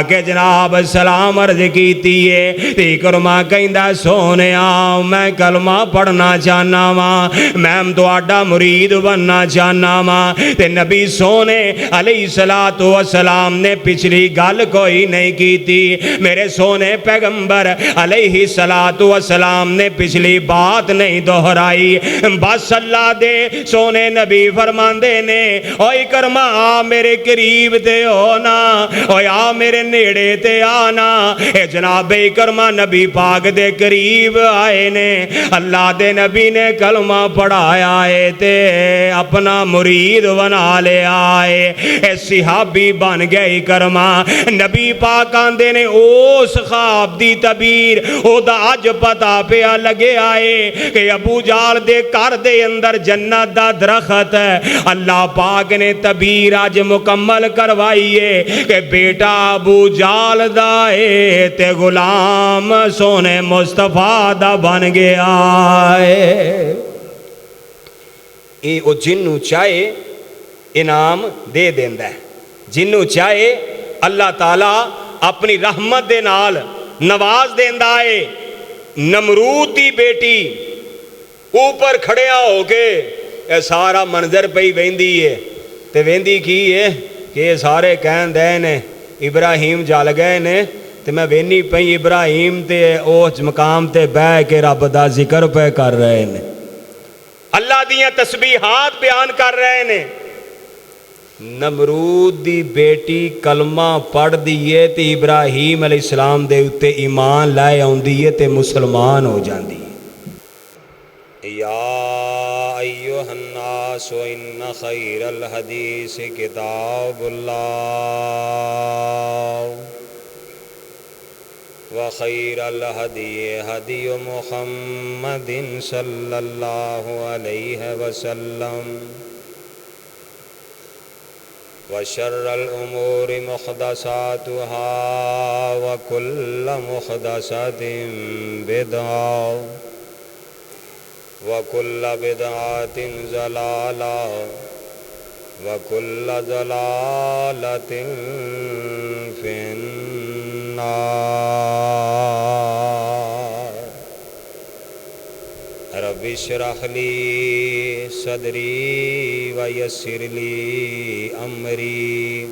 کہ جناب سلام عرض کیتی ہے تے اکرمہ کہندا سونیا میں کلمہ پڑھنا چاہنا وا میں تہاڈا مرید بننا چاہنا وا تے نبی سونے علیہ الصلوۃ والسلام نے پچھلی گل کوئی نہیں کیتی میرے سونے پیغمبر علیہ الصلوۃ والسلام نے پچھلی بات نہیں دہرائی بس اللہ دے سونے نبی فرماندے نے او اکرمہ آ میرے قریب تے ہونا او آ میرے نیڑے تے آنا اے جناب اکرمہ نبی پاک دے قریب آئے نے اللہ دے نبی نے کلمہ پڑھایا ہے تے اپنا مرید بنا لیا ہے اے صحابی بن گئے اکرمہ نبی پاک آندے نے اس خواب دی تعبیر او دا اج پتہ پیا لگے آئے کہ ابو جال دے گھر دے اندر جنت دا درخت ہے اللہ پاک نے تعبیر اج مکمل کروائیے کہ بیٹا ابو جال دا اے تے غلام سونے مصطفیٰ دا بن گیا ہے اے او جنوں چاہے انعام دے دیندا ہے جنوں چاہے اللہ تعالیٰ اپنی رحمت دے نال نواز دیندا ہے نمرود دی بیٹی اوپر کھڑیا ہو کے اے سارا منظر پئی ویندی ہے تے ویندی کی ہے کہ سارے کہن دے نے ابراہیم جل گئے نے تے میں وینی پئی ابراہیم تے اس مقام تے بہ کے رب دا ذکر پہ کر رہے نے اللہ دیاں تسبیحات بیان کر رہے نے نمرود دی بیٹی کلمہ پڑھ دیئے تے ابراہیم علیہ السلام دے اتے ایمان لائے آندیئے تے مسلمان ہو جاندی یا ایوہ الناس ان خیر الحدیث کتاب اللہ وخیر الہدی ہدی محمد صلی اللہ علیہ وسلم وشر الامور محدثاتها وكل محدثة بدعة وكل بدعة ضلالة وكل ضلالة في النار رب اشرح لي صدري ويسر لي امري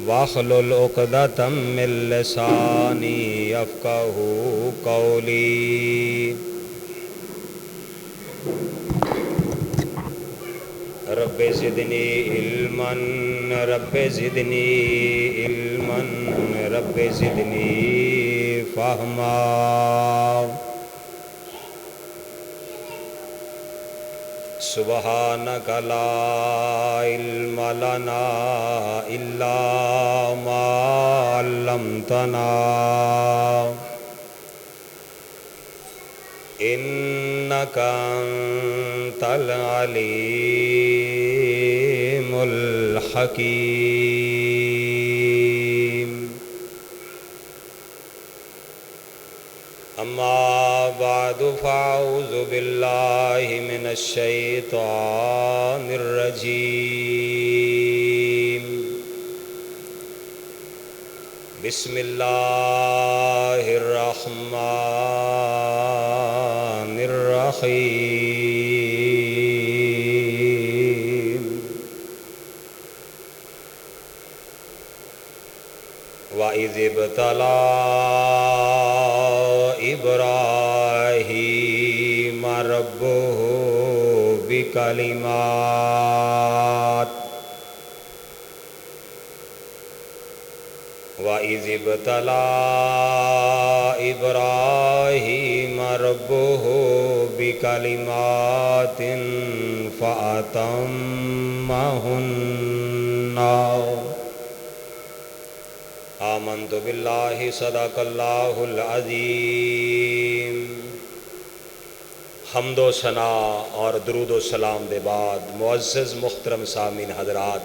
واحلل عقدة من لساني يفقهوا قولي رب زدنی علما رب زدنی علما رب زدنی فہما سبحانک لا علم لنا الا ما علمتنا انک انت العلیم الحکیم اما بعد فاعوذ باللہ من الشیطان الرجیم بسم اللہ الرحمن الرحیم وَإِذِ ابْتَلَى إِبْرَاهِيمَ رَبُّهُ بِكَلِمَاتٍ وَإِذِ ابْتَلَى إِبْرَاهِيمَ رَبُّهُ بِكَلِمَاتٍ فَأَتَمَّهُنَّ آمنت باللہ صدق اللہ العظیم حمد و ثنا اور درود و سلام دے بعد معزز محترم سامعین حضرات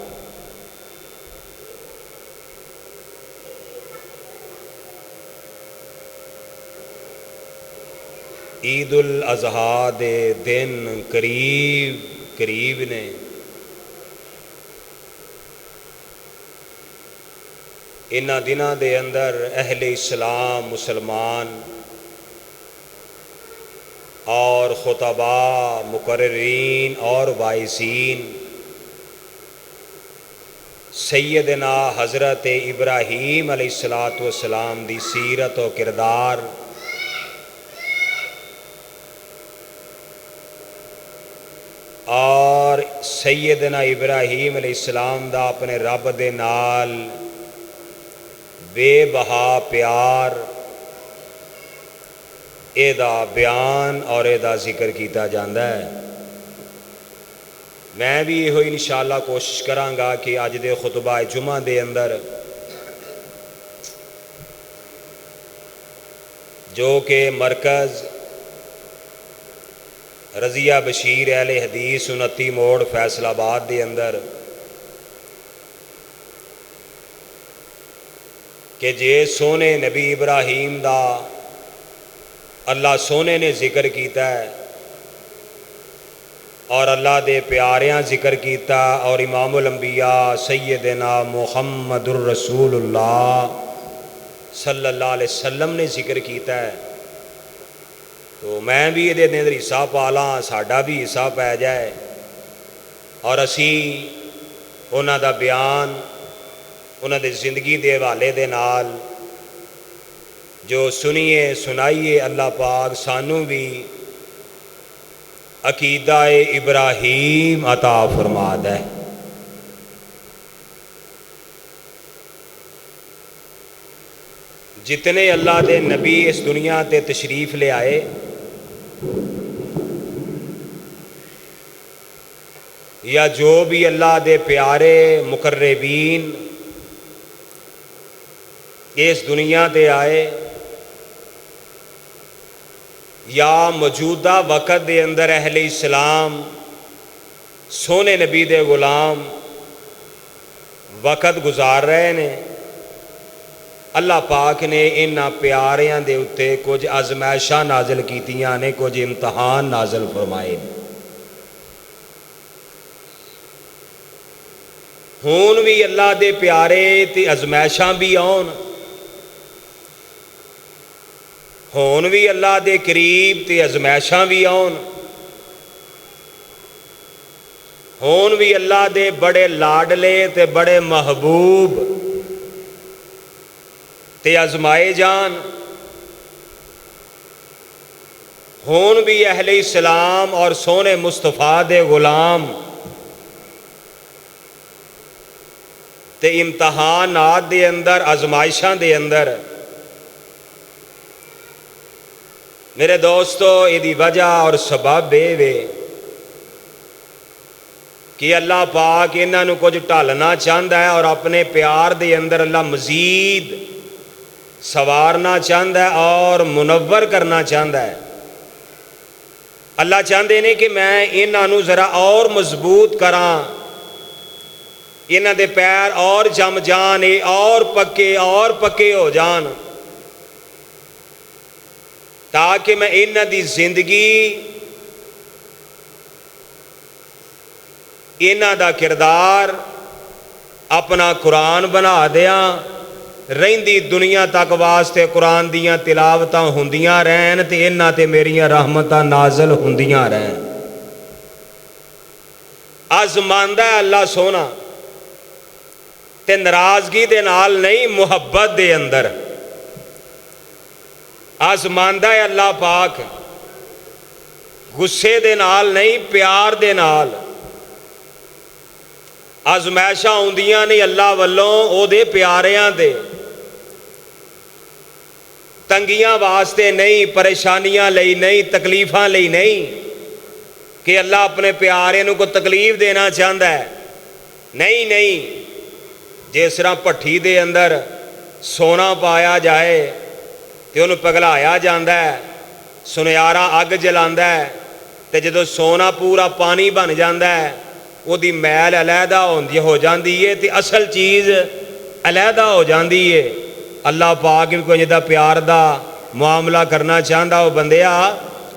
عید الاضحیٰ دے دن قریب نے انہاں دنوں دے اندر اہل اسلام مسلمان اور خطباء مقررین اور واعظین سیدنا حضرت ابراہیم علیہ السلام دی سیرت و کردار اور سیدنا ابراہیم علیہ السلام دا اپنے رب دے نال بے بہا پیار اے دا بیان اور اے دا ذکر کیتا جاندا ہے۔ میں بھی یہ انشاءاللہ کوشش کرانگا کہ آج دے خطبہ جمعہ دے اندر جو کہ مرکز رضیہ بشیر اہل حدیث 29 موڑ فیصل آباد دے اندر کہ جے سونے نبی ابراہیم دا اللہ سونے نے ذکر کیتا ہے اور اللہ دے پیاریاں ذکر کیتا اور امام الانبیاء سیدنا محمد الرسول اللہ صلی اللہ علیہ وسلم نے ذکر کیتا ہے، تو میں بھی یہ اندر حصہ پالاں، ساڈا بھی حصہ پی جائے اور اسی انہاں دا بیان انہاں دے زندگی دے حوالے دے نال جو سنیے سنائیے اللہ پاک سانوں بھی عقیدہ ابراہیم عطا فرما دے۔ جتنے اللہ دے نبی اس دنیا تے تشریف لے آئے یا جو بھی اللہ دے پیارے مقربین اس دنیا تے آئے یا موجودہ وقت دے اندر اہل اسلام سونے نبی دے غلام وقت گزار رہے نے، اللہ پاک نے انہاں پیاریاں دے اتے کچھ آزمائشاں نازل کیتیاں نے، کچھ امتحان نازل فرمائے۔ ہون بھی اللہ دے پیارے تے آزمائشاں بھی آن، ہون بھی اللہ دے قریب تے آزمائشاں بھی آن، ہون بھی اللہ دے بڑے لاڈلے تے بڑے محبوب تے آزمائے جان، ہون بھی اہل اسلام اور سونے مصطفیٰ دے غلام تے امتحانات دے اندر آزمائشاں دے اندر۔ میرے دوستو یہ وجہ اور سبب یہ کہ اللہ پاک انہاں نو کچھ ٹالنا چاہتا ہے اور اپنے پیار دے اندر اللہ مزید سوارنا چاہتا ہے اور منور کرنا چاہتا ہے۔ اللہ چاہتے ہیں کہ میں انہاں نو ذرا اور مضبوط کراں، انہاں دے پیر اور جم جان، اور پکے ہو جان، تاکہ میں انہاں دی زندگی انہاں دا کردار اپنا قرآن بنا دیاں، رہندی دنیا تک واسطے قرآن دیاں تلاوتاں ہوندیاں رہن تے انہاں تے میریاں رحمتاں نازل ہوندیاں رہن۔ آزماندہ ہے اللہ سونا تے ناراضگی دے نال نہیں، محبت دے اندر آزماندہ ہے اللہ پاک، غصے دے نال نہیں، پیار دے نال۔ آزمائشاں ہوندیاں نہیں اللہ والوں او دے پیاریاں دے، تنگیاں واسطے نہیں، پریشانیاں لئی نہیں، تکلیفاں لئی نہیں کہ اللہ اپنے پیارے نو کو تکلیف دینا چاہتا ہے، نہیں، جس طرح پٹھی دے اندر سونا پایا جائے تے انہوں پگلایا جاندا ہے، سنیارا اگ جلاندا ہے تے جدو سونا پورا پانی بن جاندا ہے وہ دی میل علیحدہ ہو جاندی ہے تے اصل چیز علیحدہ ہو جاندی ہے۔ اللہ پاک کو جدا پیار دا معاملہ کرنا چاہتا ہو، بندیا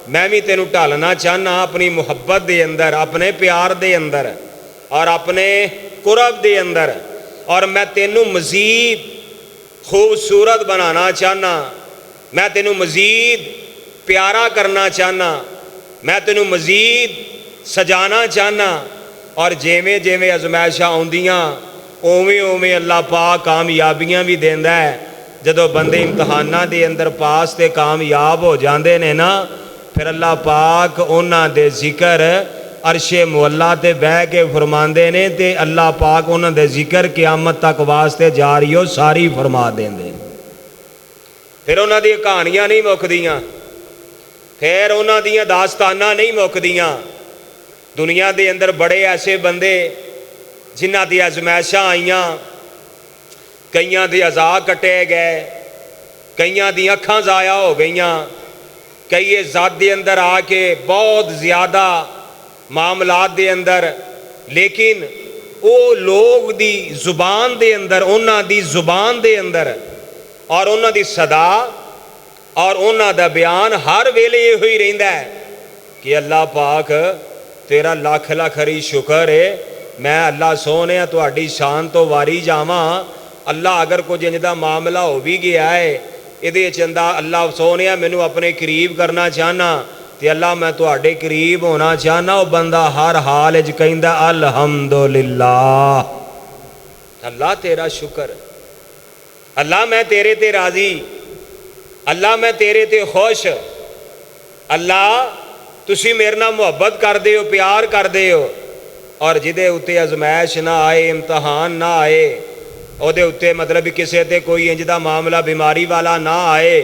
میں بھی تینوں ڈالنا چاہنا اپنی محبت دے اندر، اپنے پیار دے اندر اور اپنے قرب دے اندر، اور میں تینوں مزید خوبصورت بنانا چاہنا، میں تینوں مزید پیارا کرنا چاہنا، میں تینوں مزید سجانا چاہنا۔ اور جیویں جیویں ازمائشاں آؤندیاں اوویں اوویں اللہ پاک کامیابیاں بھی دیندا ہے۔ جدو بندے امتحاناں دے اندر پاس تے کامیاب ہو جاندے نے نا، پھر اللہ پاک انہاں دے ذکر عرش معلا تے بہ کے فرماندے نے، تے اللہ پاک انہاں دے ذکر قیامت تک واسطے جاری و ساری فرما دیندے۔ پھر انہاں دی کہانیاں نہیں مکدیاں، پھر انہاں دیاں داستاناں نہیں مکدیاں۔ دنیا دے اندر بڑے ایسے بندے جنہاں دی ازمائشاں آئیاں، کئیاں دی اعضاء کٹے گئے، کئیاں دی اکھاں ضائع ہو گئیاں، کئی ذات دے اندر آ کے بہت زیادہ معاملات دے اندر، لیکن او لوگ دی زبان دے اندر، انہاں دی زبان دے اندر اور انہاں دی صدا اور انہاں دا بیان ہر ویلے یہ ہوئی رہندا ہے کہ اللہ پاک تیرا لاکھ لاکھ ہری شکر ہے، میں اللہ سونے تہاڈی شان تو واری جاواں۔ اللہ اگر کچھ انج دا معاملہ ہو بھی گیا ہے، ادھے چندہ اللہ سونے مینوں اپنے قریب کرنا چاہنا، تے اللہ میں تہاڈے قریب ہونا چاہنا۔ وہ بندہ ہر حال وچ کہندا الحمدللہ، اللہ تیرا شکر، اللہ میں تیرے تے راضی، اللہ میں تیرے تے خوش، اللہ تسی میرے نال محبت کر دے ہو، پیار کر دے ہو۔ اور جدے اتے ازمائش نہ آئے، امتحان نہ آئے، او دے اتے مطلب کسے تے کوئی انج دا معاملہ بیماری والا نہ آئے،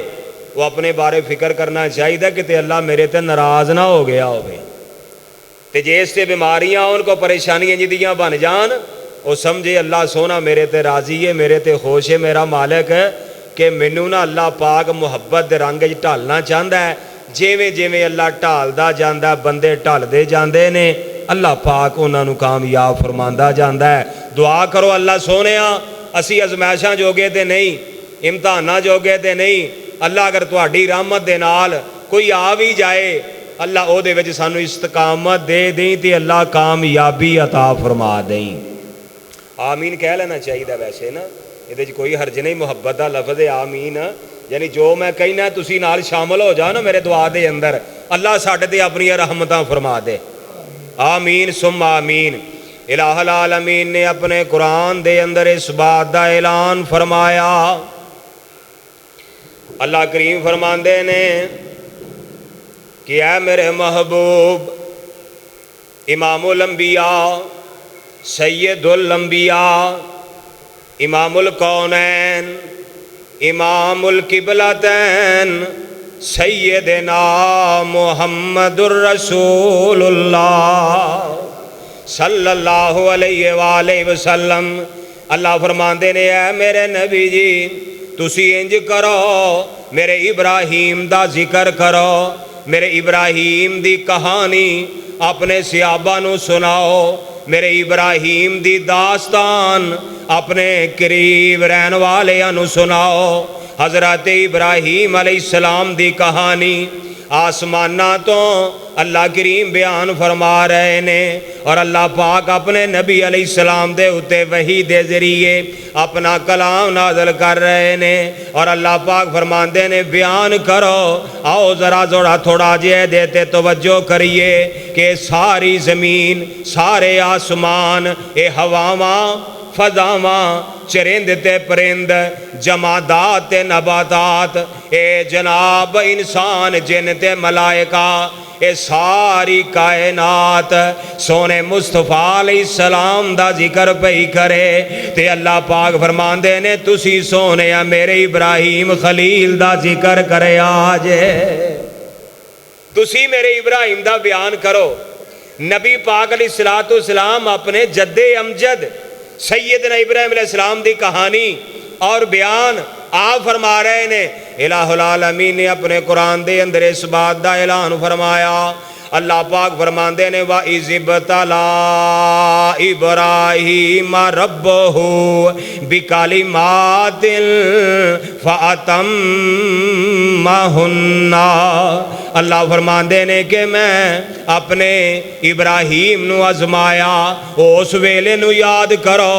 وہ اپنے بارے فکر کرنا چاہیے کہ تے اللہ میرے تے ناراض نہ ہو گیا ہوئے۔ تے جیس تے بیماریاں ان کو پریشانیاں جدیاں بن جان، وہ سمجھے اللہ سونا میرے تے راضی ہے، میرے تے خوش ہے، میرا مالک ہے، کہ مینوں نا اللہ پاک محبت دے رنگ وچ ڈھالنا چاہندا ہے۔ جیویں جیویں اللہ ڈھالدا جاندا، بندے ڈھلدے جاندے نے، اللہ پاک انہاں نوں کامیاب فرماندا جاندا ہے۔ دعا کرو اللہ سونےا اسی ازمائشاں جوگے تے نہیں، امتحاناں جوگے تے نہیں، اللہ اگر تہاڈی رحمت دے نال کوئی آ بھی جائے، اللہ او دے وچ سانوں استقامت دے دیں تے اللہ کامیابی عطا فرما دیں۔ آمین کہہ لینا چاہیے ویسے نا، یہ کوئی حرج نہیں، محبت دا لفظ ہے آمین، یعنی جو میں کہنا تسی نال شامل ہو جاؤ نا میرے دعا دے اندر، اللہ ساڈے تے اپنی رحمتاں فرما دے۔ آمین ثم آمین۔ الہ العالمین نے اپنے قرآن دے اندر اس بات دا اعلان فرمایا، اللہ کریم فرماندے نے کہ اے میرے محبوب امام الانبیاء، سید الانبیاء، امام الکونین، امام القبلتین، سیدنا محمد الرسول اللہ صلی اللہ علیہ وآلہ وسلم۔ اللہ فرماندے نے اے میرے نبی جی تسی انج کرو، میرے ابراہیم دا ذکر کرو، میرے ابراہیم دی کہانی اپنے صحابہ نو سناؤ، میرے ابراہیم دی داستان اپنے قریب رہن والے نو سناؤ۔ حضرت ابراہیم علیہ السلام دی کہانی آسمانہ تو اللہ کریم بیان فرما رہے نے، اور اللہ پاک اپنے نبی علیہ السلام دے اتے وحی دے ذریعے اپنا کلام نازل کر رہے نے، اور اللہ پاک فرماندے نے بیان کرو۔ آؤ ذرا تھوڑا جے دیتے توجہ کریے کہ ساری زمین، سارے آسمان، اے ہواواں، فضاواں، چرند تے پرند، جمادات تے نباتات، اے جناب انسان جن تے ملائکہ، اے ساری کائنات سونے مصطفیٰ علیہ السلام دا ذکر پئی کرے، تے اللہ پاک فرماندے نے تسی سونے میرے ابراہیم خلیل دا ذکر کرے آجے، تسی میرے ابراہیم دا بیان کرو۔ نبی پاک علیہ السلام اپنے جد امجد سیدنا ابراہیم علیہ السلام دی کہانی اور بیان آپ فرما رہے نے۔ الہ العالمین نے اپنے قرآن دے اندر اس بات دا اعلان فرمایا، اللہ پاک فرماندے نے وَإِذِ ابْتَلَىٰ إِبْرَاهِيمَ رَبُّهُ بِكَلِمَاتٍ فَأَتَمَّهُنَّ۔ اللہ فرماندے نے کہ میں اپنے ابراہیم نو آزمایا اس ویلے نو یاد کرو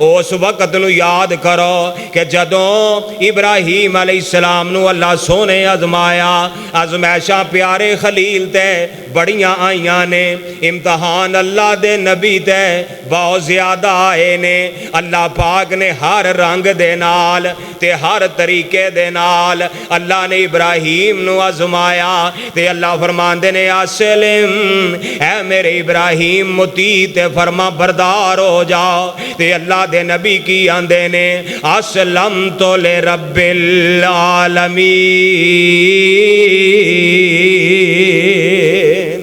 اس وقت نو یاد کرو کہ جدوں ابراہیم علیہ السلام نو اللہ سونے آزمایا آزمائشاں پیارے خلیل تے بڑیاں آئیاں نے امتحان اللہ دے نبی تے بہت زیادہ آئے نے اللہ پاک نے ہر رنگ دے نال تے ہر طریقے دے نال اللہ نے ابراہیم نو آزمایا تے اللہ فرماندے نے اسلم اے میرے ابراہیم مطیع تے فرما بردار ہو جاؤ تے اللہ دے نبی کی آندے نے اسلمت لرب العالمین۔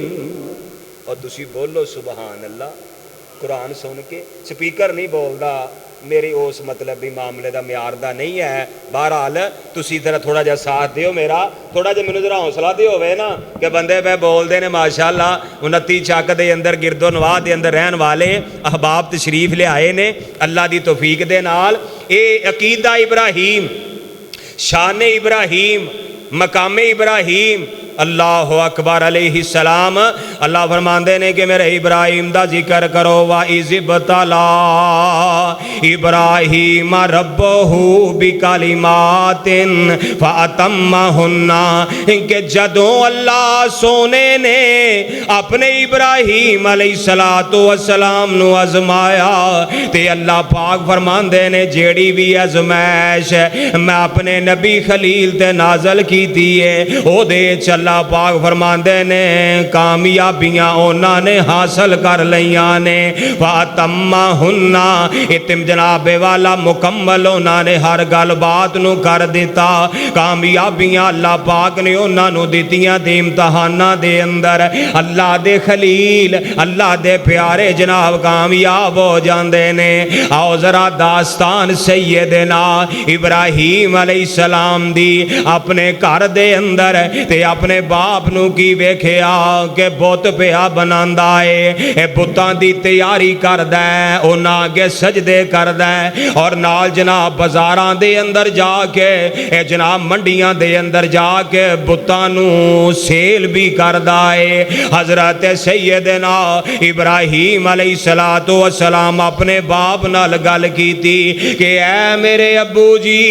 اور تسی بولو سبحان اللہ۔ قرآن سن کے سپیکر نہیں بولدا میری اس مطلب بھی معاملے دا معیار دا نہیں ہے، بہرحال تسی ذرا تھوڑا جا ساتھ دیو میرا، تھوڑا جا مینوں ذرا حوصلہ دیو ہوئے نا کہ بندے پہ بول دے نے ماشاءاللہ 29 چک دے اندر گرد و نواح دے اندر رہن والے احباب تشریف لے آئے نے اللہ دی توفیق دے نال۔ اے عقیدہ ابراہیم، شان ابراہیم، مقام ابراہیم، اللہ اکبر علیہ السلام۔ اللہ فرماندے نے کہ میرے ابراہیم دا ذکر کرو وَإِذِ ابْتَلَىٰ إِبْرَاهِيمَ رَبُّهُ بِكَلِمَاتٍ فَأَتَمَّهُنَّ، کہ جدوں اللہ سونے نے اپنے ابراہیم علیہ السلام نو آزمایا تے اللہ پاک فرماندے نے جیڑی بھی آزمائش میں اپنے نبی خلیل تے نازل کیتی ہے او دے اللہ پاک فرماندے نے کامیابیاں اونا نے حاصل کر لیاں نے فَاتَمَّهُنَّ، اتم جناب والا مکمل اونا نے ہر گل بات نو کر دیتا، کامیابیاں اللہ پاک نے اونا نو دیتیاں دے امتحانہ دے اندر اللہ دے خلیل اللہ دے پیارے جناب کامیاب ہو جاندے نے۔ آؤ ذرا داستان سیدنا ابراہیم علیہ السلام دی اپنے گھر دے اندر تے اپنے باپ نو کی ویکھیا کہ بت پیا بناندا ہے، اے بتاں دی تیاری کردا ہے، انہاں اگے سجدے کردا ہے اور نال جناب بازاراں دے اندر جا کے اے جناب منڈیاں دے اندر جا کے بتاں نو سیل بھی کردا ہے۔ حضرت سیدنا ابراہیم علیہ السلام اپنے باپ نال گل کیتی کہ اے میرے ابو جی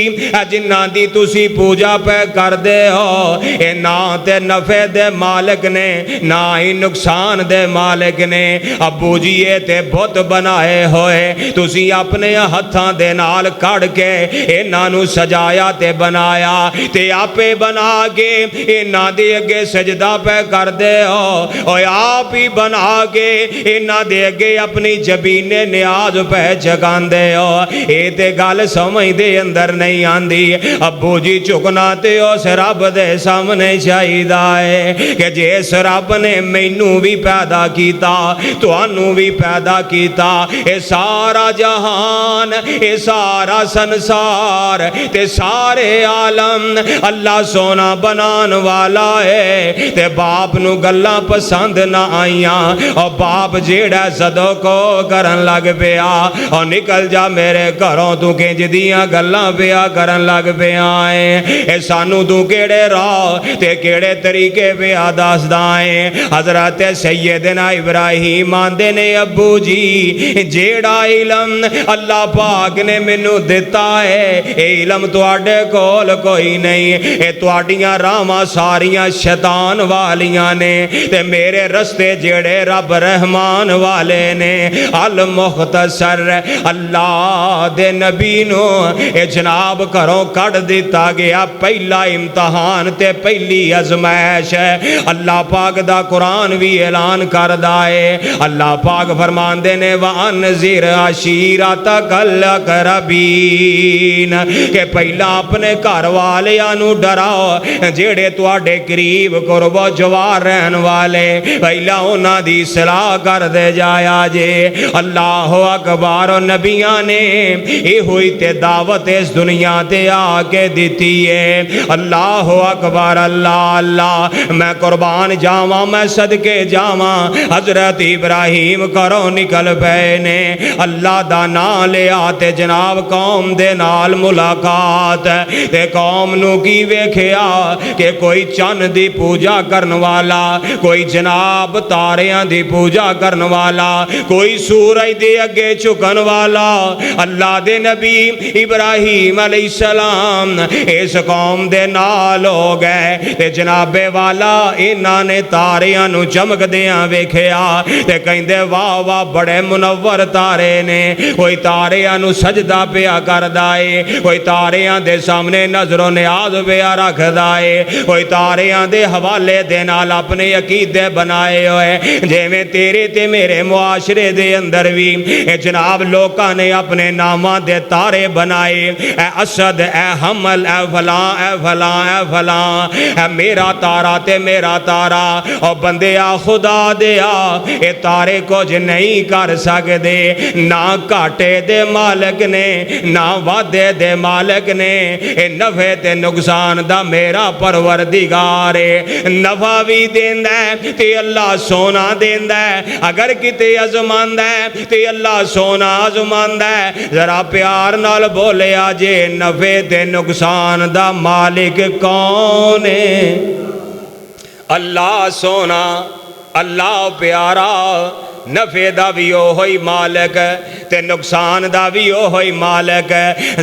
جنہاں دی تسی پوجا پہ کردے ہو اے نہ تے نفع دے مالک نے نہ ہی نقصان دے مالک نے، ابو جی یہ تے بت بنائے ہوئے تسی اپنے ہتھاں دے نال کڑ کے انہاں نو سجایا تے بنایا تے آپے بنا کے انہاں دے اگے سجدہ پہ کر دے ہو اور آپ ہی بنا کے انہاں دے اگے اپنی جبین نیاز پہ جگان دے ہو۔ اے تے گل سمجھ دے اندر نہیں آندی، ابو جی چکنا تے اس رب دے سامنے چاہیدہ ہے کہ جس رب نے مینوں بھی پیدا کیتا تانوں بھی پیدا کیتا، اے سارا جہان اے سارا سنسار تے سارے عالم اللہ سونا بنان والا ہے تے باپ نو گلاں پسند نہ آئیاں اور باپ جیڑا صدو کو کرن لگ پیا اور نکل جا میرے گھروں تو کنج دیاں گلاں پیا کرن لگ پیا اے سانو تو کیڑے راہ تے کیڑے طریقے پہ آداس دائیں۔ حضرت سیدنا ابراہیم آندے نے ابو جی جیڑا علم اللہ پاک نے منو دیتا ہے اے علم تواڈے کول کوئی نہیں، اے تواڈیاں راہاں ساریاں شیطان والیاں نے تے میرے رستے جیڑے رب رحمان والے نے۔ المختصر اللہ دے نبی نو اے جناب کروں کڑ دیتا گیا پہلا امتحان تے پہلی ازمائش ہے۔ اللہ پاک دا قرآن بھی اعلان کردہ ہے، اللہ پاک فرماندے نے وَأَنذِرْ عَشِيرَتَكَ الْأَقْرَبِينَ کہ پہلا اپنے گھر والیاں نو ڈراؤ جیڑے تواڈے قریب قرب و جوار رہن والے، پہلا انہاں دی اصلاح کر دے جایا جے۔ اللہ اکبر، نبیاں نے اے ہوئی تے دعوت اس دنیا تے آ کے دیتی ہے۔ اللہ اکبر، اللہ اللہ میں قربان جاواں میں صدقے جاواں حضرت ابراہیم کرو نکل پے نے اللہ دا نام لیا تے جناب قوم دے نال ملاقات تے قوم نو کی ویکھیا کہ کوئی چن دی پوجا کرن والا کوئی جناب تاریاں دی پوجا کرن والا کوئی سورج دے اگے چکن والا اللہ دے نبی ابراہیم علیہ السلام اس قوم دے نال ہو گئے تے جناب والا انہاں نے تاریاں نو چمک دیاں ویکھیا تے کہندے واہ واہ بڑے منور تارے نے کوئی تاریاں نو سجدہ پیا کردا اے کوئی تاریاں دے سامنے نظر و نیاز پیا رکھدا اے کوئی تاریاں دے حوالے دے نال اپنے عقیدے بنائے ہوئے جویں تیرے تے میرے معاشرے دے اندر بھی جناب لوکاں نے اپنے ناماں دے تارے بنائے اے اسد اے حمل اے فلاں اے فلاں اے فلاں اے میرا تارا تے میرا تارا او بندیا خدا دیا اے تارے کچھ نہیں کر سکدے نہ گھاٹے دے مالک نے نہ وعدے دے مالک نے اے نفع تے نقصان دا میرا پروردگار ہے نفع بھی دیندا ہے تے اللہ سونا دیندا ہے اگر کتے آزماندا ہے تے اللہ سونا آزماندا ہے ذرا پیار نال بولیا جے نفع تے نقصان دا مالک کون ہے اللہ سونا اللہ پیارا نفع دا بھی ہوئی مالک تے نقصان دا بھی ہوئی مالک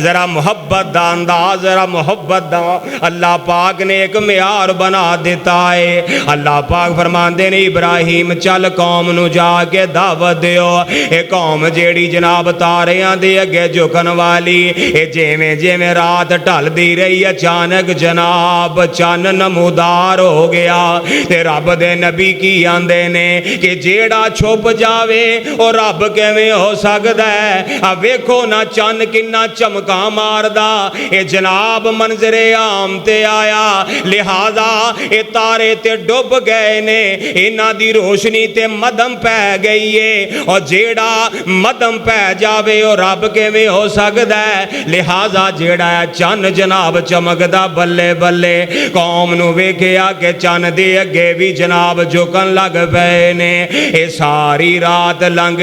ذرا محبت دا انداز ذرا محبت دا اللہ پاک نے ایک معیار بنا دیتا ہے اللہ پاک فرماندے نے ابراہیم چل قوم نو جا کے دعوت دیو اے قوم جیڑی جناب تاریاں دے اگے جھکن والی اے جویں جویں رات ڈھل دی رہی اچانک جناب چن نمودار ہو گیا تے رب دے نبی کی آندے نے کہ جیڑا چھپ جاوے اور رب کیویں ہو سکدا ہے ویکھو نہ چن کنا چمکا ماردا اے جناب منظر عام تے آیا لہذا اے تارے تے ڈوب گئے نے انہاں دی روشنی تے مدھم پہ گئی ہے اور جیڑا مدھم پہ جاوے اور رب کیویں ہو سکدا ہے لہذا جیڑا چن جناب چمکدا بلے بلے قوم نو ویکھیا کہ چن دے اگے بھی جناب جھکن لگ پئے نے اے ساری رات لنگ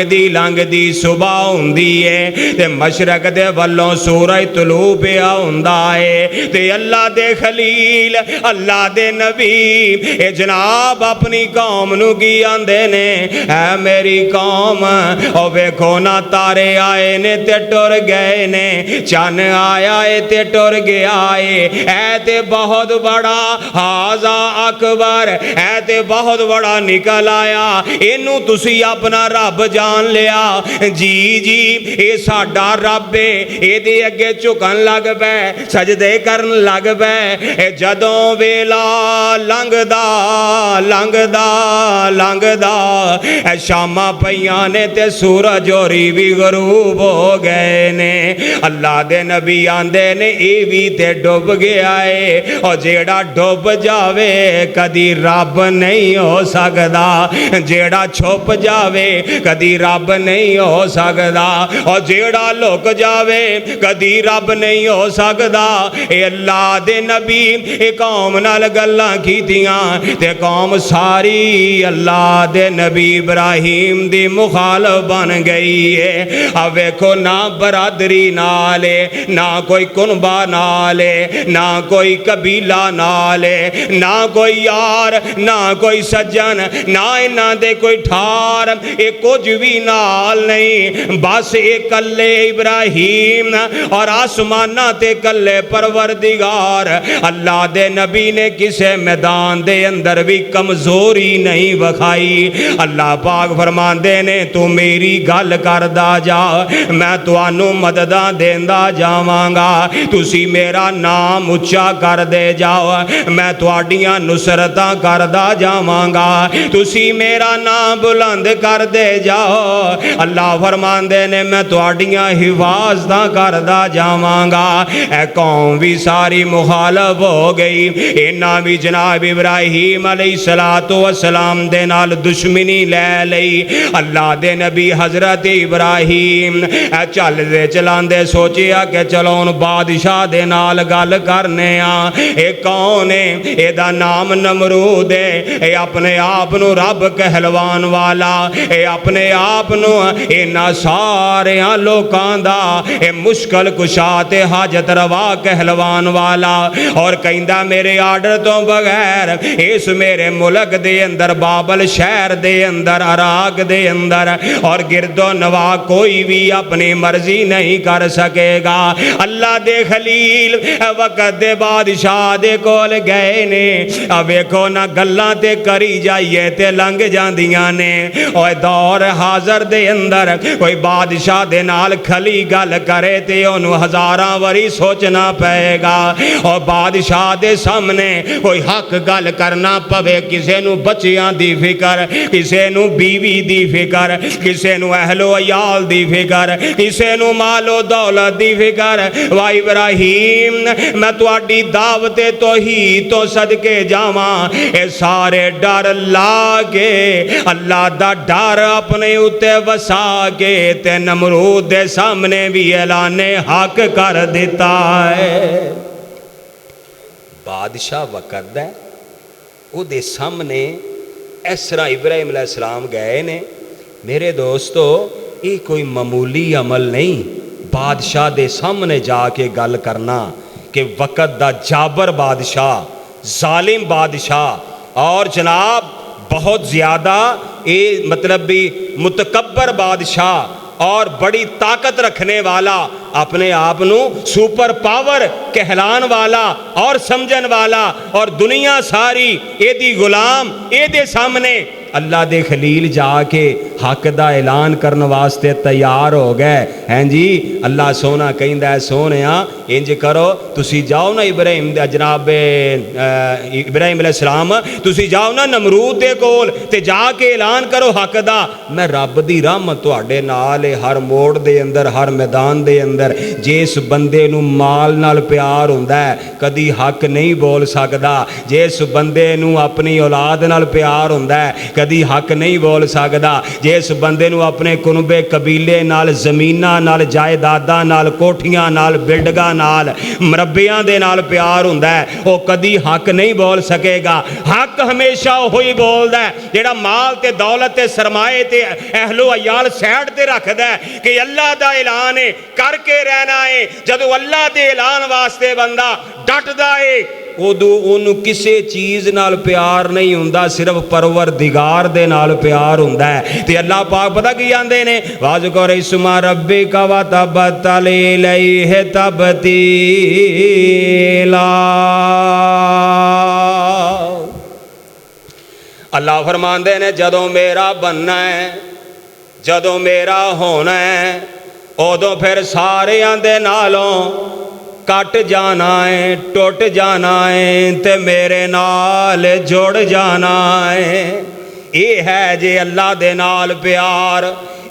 دی صبح ہوندی ہے تے مشرق دے والوں سورج طلوع پیا ہوندا ہے تے اللہ دے خلیل اللہ دے نبی اے جناب اپنی قوم نو کی آندے نے اے میری قوم او ویکھو نا تارے آئے نے تے ٹر گئے نے چن آیا ہے تے ٹر گیا ہے اے تے بہت بڑا ہاذا اکبر اے تے بہت بڑا نکل آیا اینو تسی اپنا رب جان لیا جی جی اے ساڈا رب ہے اے دے اگے جھکن لگ پے سجدے کرن لگ پے اے جدوں ویلا لنگدا اے شاماں پیاں نے تے سورج ہوری بھی غروب ہو گئے نے اللہ دے نبی آندے نے اے بھی تے ڈوب گیا ہے اور جیڑا ڈوب جاوے کدی رب نہیں ہو سکدا جیڑا چھپ جاوے کدی رب نہیں ہو سکدا اور جیڑا لک جاوے کدی رب نہیں ہو سکدا اے اللہ دے نبی اے قوم نال گلاں کیتیاں تے قوم ساری اللہ دے نبی ابراہیم دی مخالف بن گئی ہے اب ویکھو نہ برادری نالے نہ کوئی کنبہ نالے نہ کوئی قبیلہ نالے نہ کوئی یار نہ کوئی سجن نہ انہاں دے کوئی ٹھار اے کچھ بھی نال نہیں بس اے کلے ابراہیم اور آسمانہ تے کلے پروردگار اللہ دے نبی نے کسے میدان دے اندر بھی کمزوری نہیں وکھائی اللہ پاک فرماندے نے تو میری گل کردا جا میں تانوں مدداں دیندا جاواں گا تسی میرا نام اچا کر دے جاؤ میں تواڈیاں نصرتاں کردا جاواں گا تسی میرا نام بلند کر دے جاؤ اللہ فرماندے نے میں تواڈیاں حفاظتاں کردا جاواں گا اے قوم بھی ساری مخالف ہو گئی انہاں بھی جناب ابراہیم علیہ السلام دے نال دشمنی لے لئی اللہ دے نبی حضرت ابراہیم چل دے چلاندے سوچیا کہ چلو ان بادشاہ دے نال گل کرنے اے کون ہے اے دا نام نمرود ہے اے اپنے آپ نو رب کہلوان والا اے اپنے آپ نو اینا سارے لوکاں دا اے مشکل کشا تے حاجت روا کہلوان والا اور کہندا میرے آرڈر تو بغیر اس میرے ملک دے اندر بابل شہر دے اندر عراق دے اندر اور گرد و نواح کوئی بھی اپنی مرضی نہیں کر سکے گا اللہ دے خلیل وقت دے بادشاہ دے کول گئے نے اب ویکھو نہ گلاں تے کری جائیے تے لنگ جاندیاں نے اوے دور حاضر دے اندر کوئی بادشاہ دے نال کھلی گل کرے تے انہوں ہزاراں وری سوچنا پائے گا اور بادشاہ دے سامنے کوئی حق گل کرنا پوے کسے نو بچیاں دی فکر کسے نو بیوی دی فکر کسے نو اہل و عیال دی فکر کسے نو مال و دولت دی فکر وا ابراہیم میں تواڈی دعوت توحید تو صدقے جاواں اے سارے ڈر لا کے اللہ دا ڈر اپنے اتے وسا کے تے نمرود دے سامنے بھی اعلان حق کر دیتا ہے بادشاہ وقت ہے او دے سامنے اس طرح ابراہیم علیہ السلام گئے نے میرے دوستو یہ کوئی معمولی عمل نہیں بادشاہ دے سامنے جا کے گل کرنا کہ وقت دا جابر بادشاہ ظالم بادشاہ اور جناب بہت زیادہ مطلب بھی متکبر بادشاہ اور بڑی طاقت رکھنے والا اپنے آپ نو سپر پاور کہلان والا اور سمجھن والا اور دنیا ساری اے دی غلام اے دے سامنے اللہ دے خلیل جا کے حق دا اعلان کرن واسطے تیار ہو گئے ہیں جی اللہ سونا کہندا ہے سونیا انج کرو تسی جاؤ نا ابراہیم دے جناب ابراہیم علیہ السلام تسی جاؤ نا نمرود دے کول تے جا کے اعلان کرو حق دا میں رب دی رحمت تواڈے نال ہر موڑ دے اندر ہر میدان دے اندر جس بندے نو مال نال پیار ہوندا ہے کدی حق نہیں بول سکدا جس بندے نو اپنی اولاد نال پیار ہوندا ہے کدی حق نہیں بول سکدا جس بندے نو اپنے کنبے قبیلے نال زمیناں نال جائیداداں نال کوٹھیاں نال بلڈگاں نال مربیاں دے نال پیار ہوندا ہے او کدی حق نہیں بول سکے گا حق ہمیشہ وہی بولدا ہے جیڑا مال تے دولت تے سرمایے تے اہل و عیال سائڈ تے رکھدا ہے کہ اللہ دا اعلان ہے کر کے رہنا ہے جدو اللہ دے اعلان واسطے بندہ ڈٹدا ہے ادو انہوں کسے چیز نال پیار نہیں ہوندا صرف پروردگار دے نال پیار ہوندا ہے تے اللہ پاک پتہ کی آندے نے واذکر اسم ربک وتبتل الیہ تبتیلا اللہ فرماندے نے جدوں میرا بننا ہے جدوں میرا ہونا ہے ادو پھر سارے آندے نالوں کٹ جانا ہے ٹوٹ جانا ہے تے میرے نال جوڑ جانا ہے یہ ہے جے اللہ دے نال پیار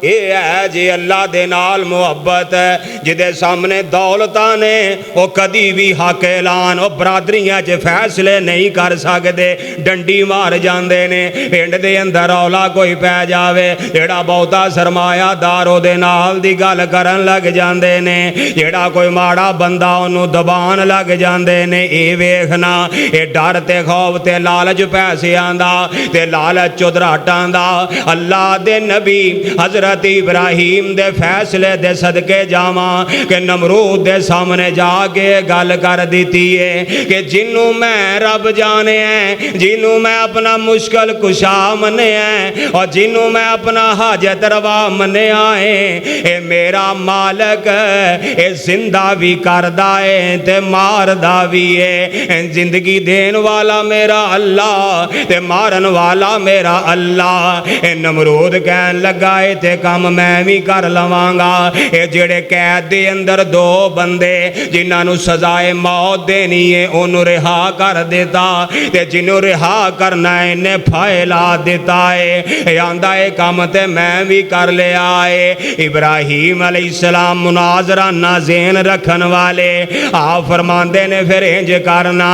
یہ ہے جی اللہ دے نال محبت ہے جدے سامنے دولتاں نے وہ کدی بھی حق اعلان وہ برادریاں چ فیصلے نہیں کر سکتے ڈنڈی مار جاندے نے پنڈ دے اندر رولا کوئی پی جاوے جیڑا بہتا سرمایہ دار او دے نال دی گل کرن لگ جاندے نے جیڑا کوئی ماڑا بندہ انہوں دبان لگ جاندے نے اے ویکھنا اے ڈر تے خوف تے لالچ پیسیاں دا تے لالچ چودراٹاں دا اللہ دے نبی حضرت ابراہیم دے فیصلے دے صدقے جاواں کہ نمرود دے سامنے جا کے گل کر دیتی ہے کہ جنوں میں رب جانے ہیں جنوں میں اپنا مشکل کشا منے ہیں اور جنوں میں اپنا حاجت روا منے آئے اے میرا مالک اے زندہ بھی کردہ ہے تے ماردہ بھی ہے زندگی دین والا میرا اللہ تے مارن والا میرا اللہ اے نمرود کہن لگا ہے تے اے کام میں بھی کر لواں گا۔ اے جڑے قید دے اندر دو بندے جنہاں نو سزائے موت دینی ہے انہوں رہا کر دیتا، تے جنہوں رہا کرنا ہے انہیں پھیلا دیتا ہے۔ اے آندہ اے کام تے میں بھی کر لیا ہے۔ ابراہیم علیہ السلام مناظرہ نازین رکھن والے آپ فرماندے نے پھر انج کرنا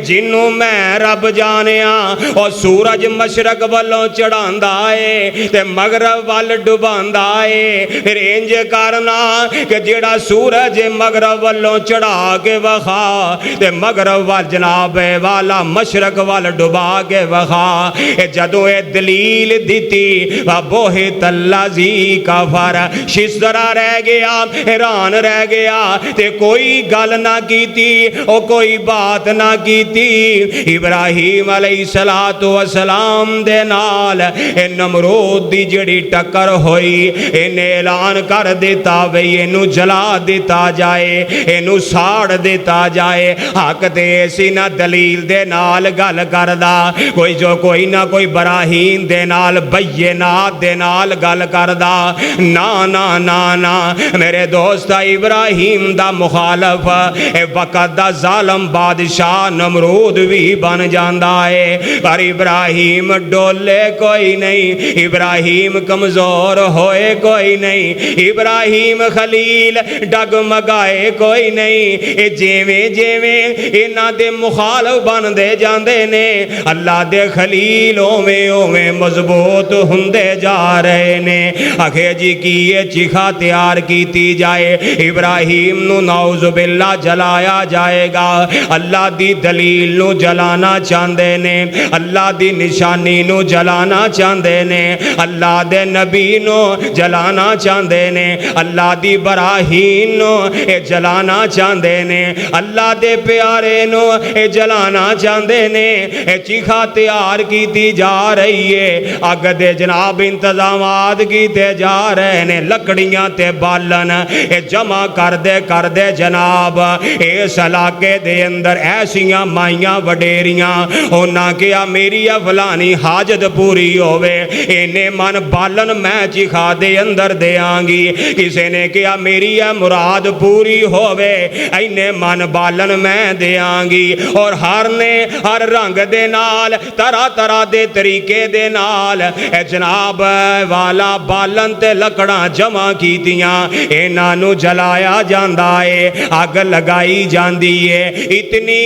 جنوں میں رب جانیا اور سورج مشرق والوں چڑھاندا ہے تے مغرب وال ڈباندا ہے، پھر انج کرنا کہ جڑا سورج مغرب والوں چڑھا کے وخا تے مغرب وال جناب والا مشرق وال ڈبا کے وخا۔ جدوں اے دلیل دیتی وَبُہِتَ الَّذِی کَفَرَ شِسْرا رہ گیا، حیران رہ گیا تے کوئی گل نہ کیتی او کوئی بات نہ کیتی۔ ابراہیم علیہ السلام دے نال اے نمرود دی جڑی ٹکر ہوئی انہیں اعلان کر دیتا وی اینو جلا دیتا جائے، اینو ساڑ دیتا جائے۔ حق تے ایسی نہ دلیل دے نال گل کردا، کوئی جو کوئی نہ کوئی براہین دے نال بینات دے نال گل کردا، نا نا نا نا میرے دوست ابراہیم دا مخالف اے وقت دا ظالم بادشاہ نمرود بھی بن جاندا ہے، پر ابراہیم ڈولے کوئی نہیں، ابراہیم کمزور ہوئے کوئی نہیں، ابراہیم خلیل ڈگمگائے کوئی نہیں۔ اے جیویں جیویں انہاں دے مخالف بن دے جاندے نے اللہ دے خلیل اوویں اوویں مضبوط ہوندے جا رہے نے۔ آخے جی کی یہ چیخا تیار کیتی جائے، ابراہیم نو نعوذ باللہ جلایا جائے گا، اللہ دی دلیل نو جلانا چاندے نے، اللہ دی نشانی نو جلانا چاندے نے، اللہ دے نبی نو جلانا چاندے نے، اللہ دی براہین نو اے جلانا چاندے نے، اللہ دے پیارے نو اے جلانا چاندے نے۔ اے چیخا تیار کیتی جا رہی ہے، اگ دے جناب انتظامات کیتے جا رہے نے، لکڑیاں تے بالن اے جمع کر دے جناب اس علاقے دے اندر ایسیاں مائیاں وڈیریاں ہونا کیا میری فلانی حاجت پوری ہوئے، انہیں من بالن میں چیخا دے اندر دے آنگی، کسی نے کیا میری مراد پوری ہوئے انہیں من بالن میں دے آنگی، اور ہر نے ہر رنگ دے نال طرح طرح دے طریقے دے نال اے جناب والا بالن تے لکڑاں جمع کیتیاں، انہاں نو جلایا جاندا ہے، اگ لگائی جاندی ہے۔ اتنی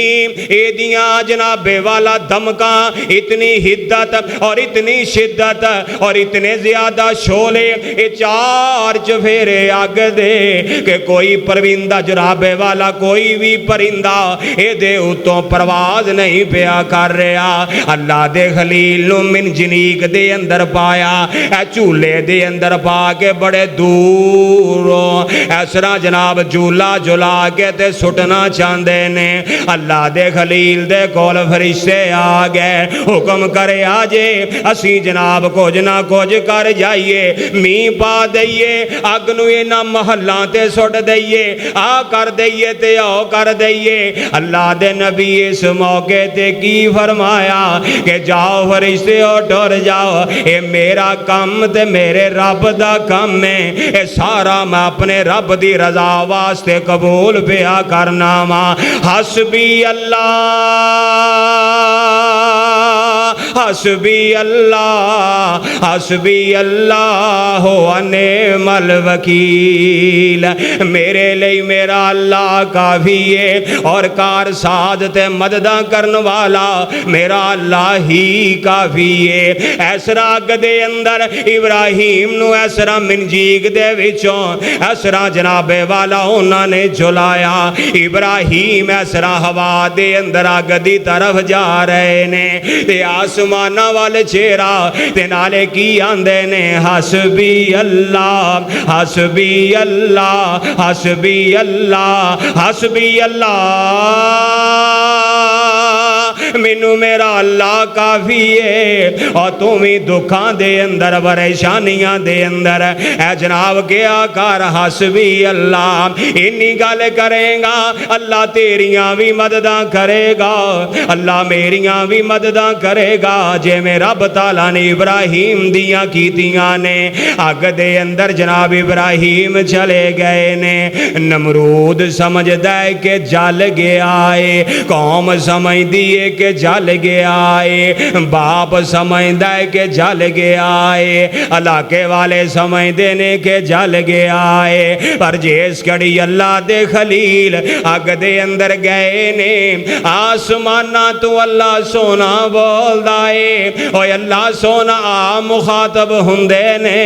ایدیاں جناب والا دمکاں، اتنی حدت اور اتنی شدت اور اتنے زیادہ شولے، اے چار چفیرے اگ دے کہ کوئی پرندہ جناب والا کوئی بھی پرندہ اے دے اتوں پرواز نہیں پیا کر رہا۔ اللہ دے خلیل نو من جنیک دے اندر پایا، اے چولے دے اندر پا کے بڑے دوروں ایسرا جناب جولا جلا کے تے سٹنا چاندے نے۔ اللہ دے خلیل دے کول فرشتے آ گئے، حکم کرے آجے اسی جناب کچھ نہ کچھ کر جائیے، می پا دئیے، اگ نو اینا محلان تے سٹ دئیے، آ کر دئیے تے او کر دئیے۔ اللہ دے نبی اس موقع تے کی فرمایا کہ جاؤ فرشتے ہو ڈر جاؤ، اے میرا کام تے میرے رب دا کام ہے، اے سارا میں اپنے رب دی رضا واسطے قبول پیا کرنا ماں۔ حسبی اللہ حسبی اللہ حسبی اللہ و نعم الوکیل، میرے لئی میرا اللہ کافی ہے، اور کار ساز تے مددہ کرن والا میرا اللہ ہی کافی ہے۔ ایسرا اگ دے اندر ابراہیم نو ایسرا منجیگ دے وچوں ایسرا جناب والا انہاں نے جلایا، ابراہیم ایسرا ہوا دے اندر اگ دی طرف جا رہے نے، تے آسمانہ والے چہرہ تے نالے کی آندے نے حسبی اللہ حسبی اللہ حسبی اللہ حسبی اللہ، مینوں میرا اللہ کافی ہے اور تم ہی دکھاں دے اندر پریشانیاں دے اندر اے جناب کیا کر حسبی اللہ انی گل کرے گا اللہ تیریاں بھی مدداں کرے گا اللہ میریاں بھی مدداں کرے گا جے میں رب تعالیٰ نے ابراہیم دیاں کیتیاں نے اگ دے اندر جناب ابراہیم چلے گئے نے نمرود سمجھدا ہے کہ جل گیا ہے قوم سمجھ دیئے کہ جل گیا ہے باپ سمجھدا ہے کہ جل گیا ہے علاقے والے سمجھ دینے کہ جل گیا ہے پر جیس کڑی اللہ دے خلیل اگ دے اندر گئے نے آسمانہ تو اللہ سونا بول دائے اوہ اللہ سونا مخاطب ہندے نے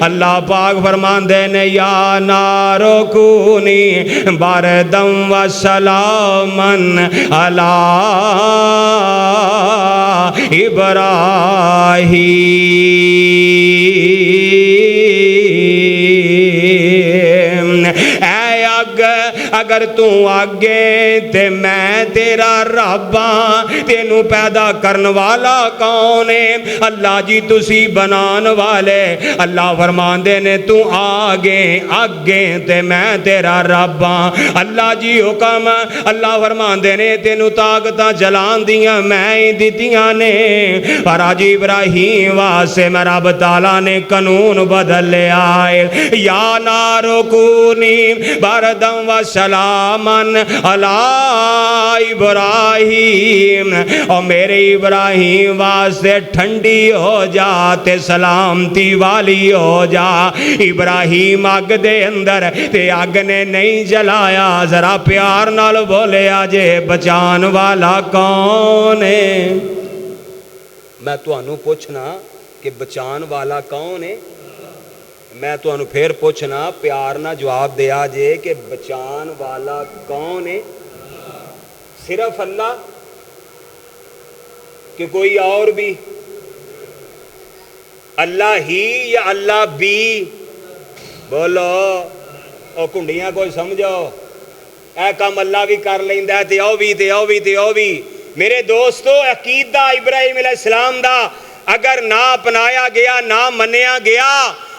اللہ پاک فرمان دے نے یا نارو کونی باردم و سلامن علی ابراہیم اے اگ اگر تو آگے تے میں تیرا رباں تینو پیدا کرن والا کون ہے اللہ جی تسی بنان والے اللہ فرمان دے نے تو آگے تے میں تیرا رباں اللہ جی حکم اللہ فرمان دے نے تینو طاقتاں جلان دیاں میں ہی دیتیاں نے پر آج ابراہیم واسے میں رب تعالیٰ نے قانون بدل لے آئے یا نارو کونی باردم و سلامن علی ابراہیم اور میرے ابراہیم واسطے ٹھنڈی ہو جا تے سلامتی والی ہو جا ابراہیم آگ دے اندر تے آگ نے نہیں جلایا ذرا پیار نال بولے آجے بچان والا کون ہے میں تو انہوں پوچھنا کہ بچان والا کون ہے میں تو انہوں پھر پوچھنا پیار نہ جواب دیا جے کہ بچان والا کون ہے صرف اللہ کہ کوئی اور بھی اللہ ہی یا اللہ بھی بولو او کنڈیاں کوئی سمجھو اے کام اللہ بھی کر لیندہ ہے تے او بھی میرے دوستو عقیدہ ابراہیم علیہ السلام دا اگر نہ اپنایا گیا نہ منیا گیا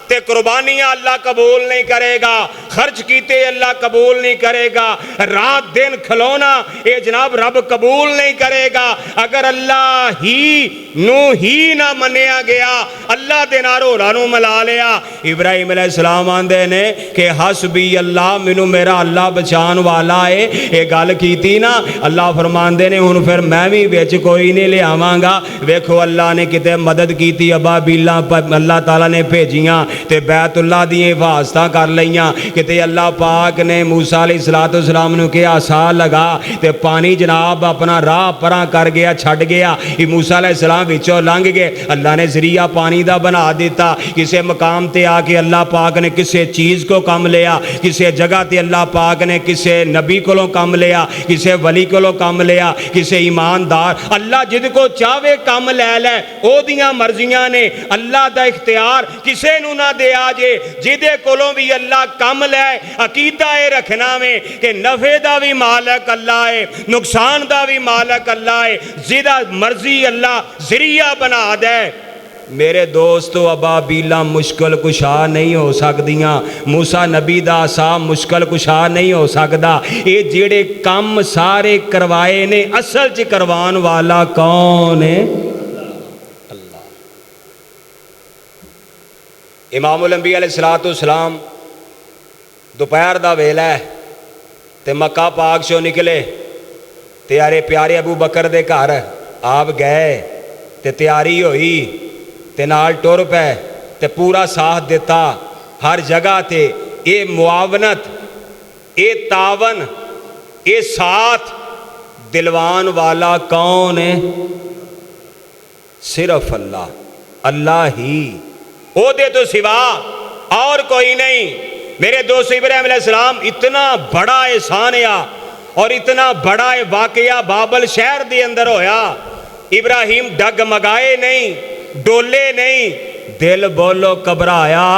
تے قربانیاں اللہ قبول نہیں کرے گا خرچ کیتے اللہ قبول نہیں کرے گا رات دن کھلونا اے جناب رب قبول نہیں کرے گا اگر اللہ ہی نہ منیا گیا اللہ دے نارو رانو ملا لیا ابراہیم علیہ السلام آندے نے کہ حسبی اللہ منو میرا اللہ بچان والا ہے اے گال کیتی نا اللہ فرمان دے نے ہن پھر میں بھی بیچ کوئی نہیں لے آواں گا ویکھو اللہ نے کتے مدد کیتی ابابیلاں اللہ تعالیٰ نے بھیجیاں تے بیت اللہ دی حفاظتاں کر لیاں کہ اللہ پاک نے موسیٰ علیہ السلام نے کہ عصا لگا تے پانی جناب اپنا راہ پراں کر گیا چھڑ گیا موسیٰ علیہ السلام وچوں لنگ گئے اللہ نے ذریعہ پانی دا بنا دیتا کسے مقام تے آ کے اللہ پاک نے کسے چیز کو کم لیا کسے جگہ تے اللہ پاک نے کسے نبی کو کم لیا کسے ولی کو کم لیا کسے ایماندار اللہ جد کو چاہے کم لے لے او دیاں مرضیاں نے اللہ دا اختیار کسے نو نہ دے آجے جدے کولوں بھی اللہ کم لے عقیدہ رکھنا میں کہ نفع دا بھی مالک اللہ ہے نقصان دا بھی مالک اللہ ہے زدہ مرضی اللہ ذریعہ بنا دے میرے دوستو ابابیلاں مشکل کشا نہیں ہو سکدیاں موسیٰ نبی دا عصا مشکل کشا نہیں ہو سکدا اے جڑے کم سارے کروائے نے اصل چ کروان والا کون ہے امام الانبیاء علیہ السلام دوپہر دا ویلا ہے تے مکہ پاک چوں نکلے تیارے پیارے ابو بکر دے گھر آپ گئے تے تیاری ہوئی تے نال ٹر پے تے پورا ساتھ دیتا ہر جگہ تے اے معاونت اے تعاون اے ساتھ دلوان والا کون ہے صرف اللہ ہی او دے تو سوا اور کوئی نہیں میرے دوست ابراہیم علیہ السلام اتنا بڑا احسان ہے اور اتنا بڑا واقعہ بابل شہر دے اندر ہویا ابراہیم ڈگ مگائے نہیں ڈولے نہیں دل بولو گھبرایا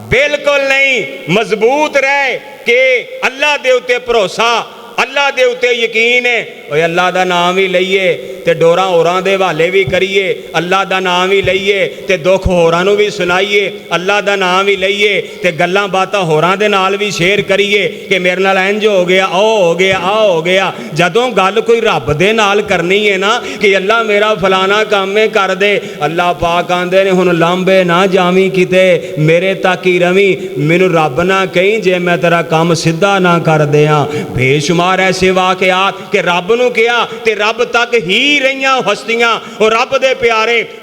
بالکل نہیں مضبوط رہے کہ اللہ دے اتے بھروسہ اللہ دے اتے یقین ہے اوہ اللہ دا نام ہی لئیے ਤੇ ਡੋਰਾਂ ਹੋਰਾਂ ਦੇ ਹਵਾਲੇ ਵੀ ਕਰੀਏ, ਅੱਲਾ ਦਾ ਨਾਮ ਵੀ ਲਈਏ ਤੇ ਦੁੱਖ ਹੋਰਾਂ ਨੂੰ ਵੀ ਸੁਣਾਈਏ, ਅੱਲਾ ਦਾ ਨਾਮ ਵੀ ਲਈਏ ਤੇ ਗੱਲਾਂ ਬਾਤਾਂ ਹੋਰਾਂ ਦੇ ਨਾਲ ਵੀ ਸ਼ੇਅਰ ਕਰੀਏ ਕਿ ਮੇਰੇ ਨਾਲ ਇੰਜ ਹੋ ਗਿਆ, ਉਹ ਹੋ ਗਿਆ, ਆ ਹੋ ਗਿਆ। ਜਦੋਂ ਗੱਲ ਕੋਈ ਰੱਬ ਦੇ ਨਾਲ ਕਰਨੀ ਹੈ ਨਾ ਕਿ ਅੱਲਾ ਮੇਰਾ ਫਲਾਣਾ ਕੰਮ ਹੈ ਕਰ ਦੇ, ਅੱਲਾ ਪਾਕ ਆਂਦੇ ਨੇ ਹੁਣ ਲਾਂਬੇ ਨਾ ਜਾਵੀਂ ਕਿਤੇ, ਮੇਰੇ ਤੱਕ ਹੀ ਰਵੀਂ, ਮੈਨੂੰ ਰੱਬ ਨਾ ਕਹੀਂ ਜੇ ਮੈਂ ਤੇਰਾ ਕੰਮ ਸਿੱਧਾ ਨਾ ਕਰ ਦਿਆਂ। ਬੇਸ਼ੁਮਾਰ ਐਸੇ ਵਾਕਿਆਤ ਕਿ ਰੱਬ ਨੂੰ ਕਿਹਾ ਤੇ ਰੱਬ ਤੱਕ ਹੀ ਰਹੀਆਂ ਹਸਤੀਆਂ, ਉਹ ਰੱਬ ਦੇ ਪਿਆਰੇ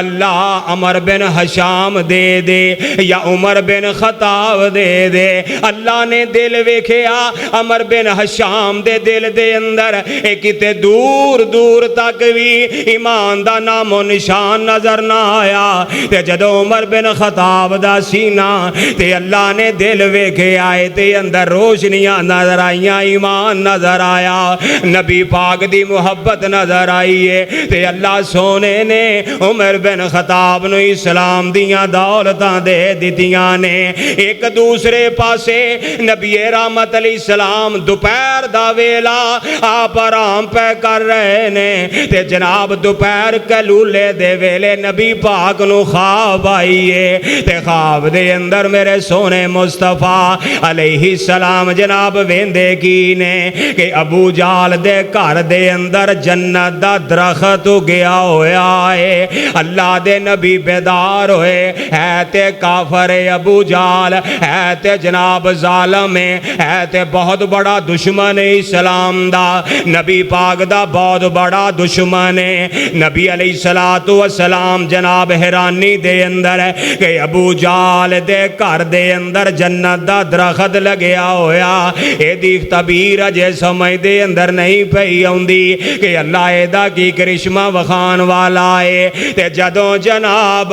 اللہ عمر بن حشام دے دے یا عمر بن خطاب دے دے. اللہ نے دل ویکھیا عمر بن حشام دے دل دے اندر کتے دور دور تک بھی ایمان دا نام و نشان نظر نہ آیا. تے جدو عمر بن خطاب دا سینہ تے اللہ نے دل ویکھیا تے اندر روشنیاں نظر آئیاں, ایمان نظر آیا, نبی پاک دی محبت نظر آئیے. تے اللہ سونے نے عمر بن خطاب نو اسلام دیاں دولتاں دے دیتیاں نے. ایک دوسرے پاسے نبی رحمت علیہ السلام دوپہر دا ویلا آپ آرام پہ کر رہے نے. تے جناب دوپہر کلولے دے ویلے نبی پاک نو خواب آئیے. تے خواب دے اندر میرے سونے مصطفیٰ علیہ السلام جناب ویندے کی نے کہ ابو جال دے گھر دے اندر جنت دا درخت گیا ہویا ہے. اللہ دے نبی بیدار ہوئے, ہے تے کافر ابو جال, ہے تے جناب ظالم ہے تے بہت بڑا دشمن اسلام دا, نبی پاک دا بہت بڑا دشمن ہے. نبی علیہ السلام جناب حیرانی دے اندر ہے کہ ابو جال دے گھر دے اندر جنت دا درخت لگیا ہویا. اے دی تعبیر اجے سمجھ دے اندر نہیں پئی آوندی کہ اللہ اے دا کی کرشمہ وخان والا ہے. تے جدوں جناب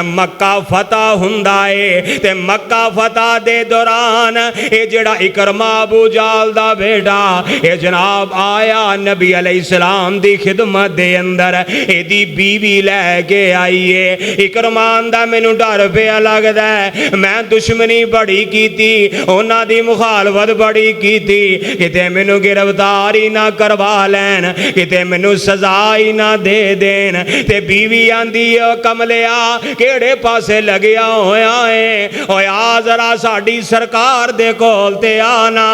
مکہ فتح ہوندا ہے تے مکہ فتح دے دوران اے جڑا اکرمہ ابو جال دا بیٹا اے جناب آیا نبی علیہ السلام دی خدمت دے اندر, اے دی بیوی لے کے آئیے. اکرمہ دا مینوں ڈر پیا لگدا ہے, میں دشمنی بڑی کیتی, انہاں دی مخالفت بڑی کیتی, کتے مینوں گرفتار ہی نہ کروا لین, کتے مینوں سزا ہی نہ دے دین. تے بیوی آندی کملیا کیڑے پاسے لگیا ہویا ہے, ہویا ذرا ساڈی سرکار دے کول تے آنا,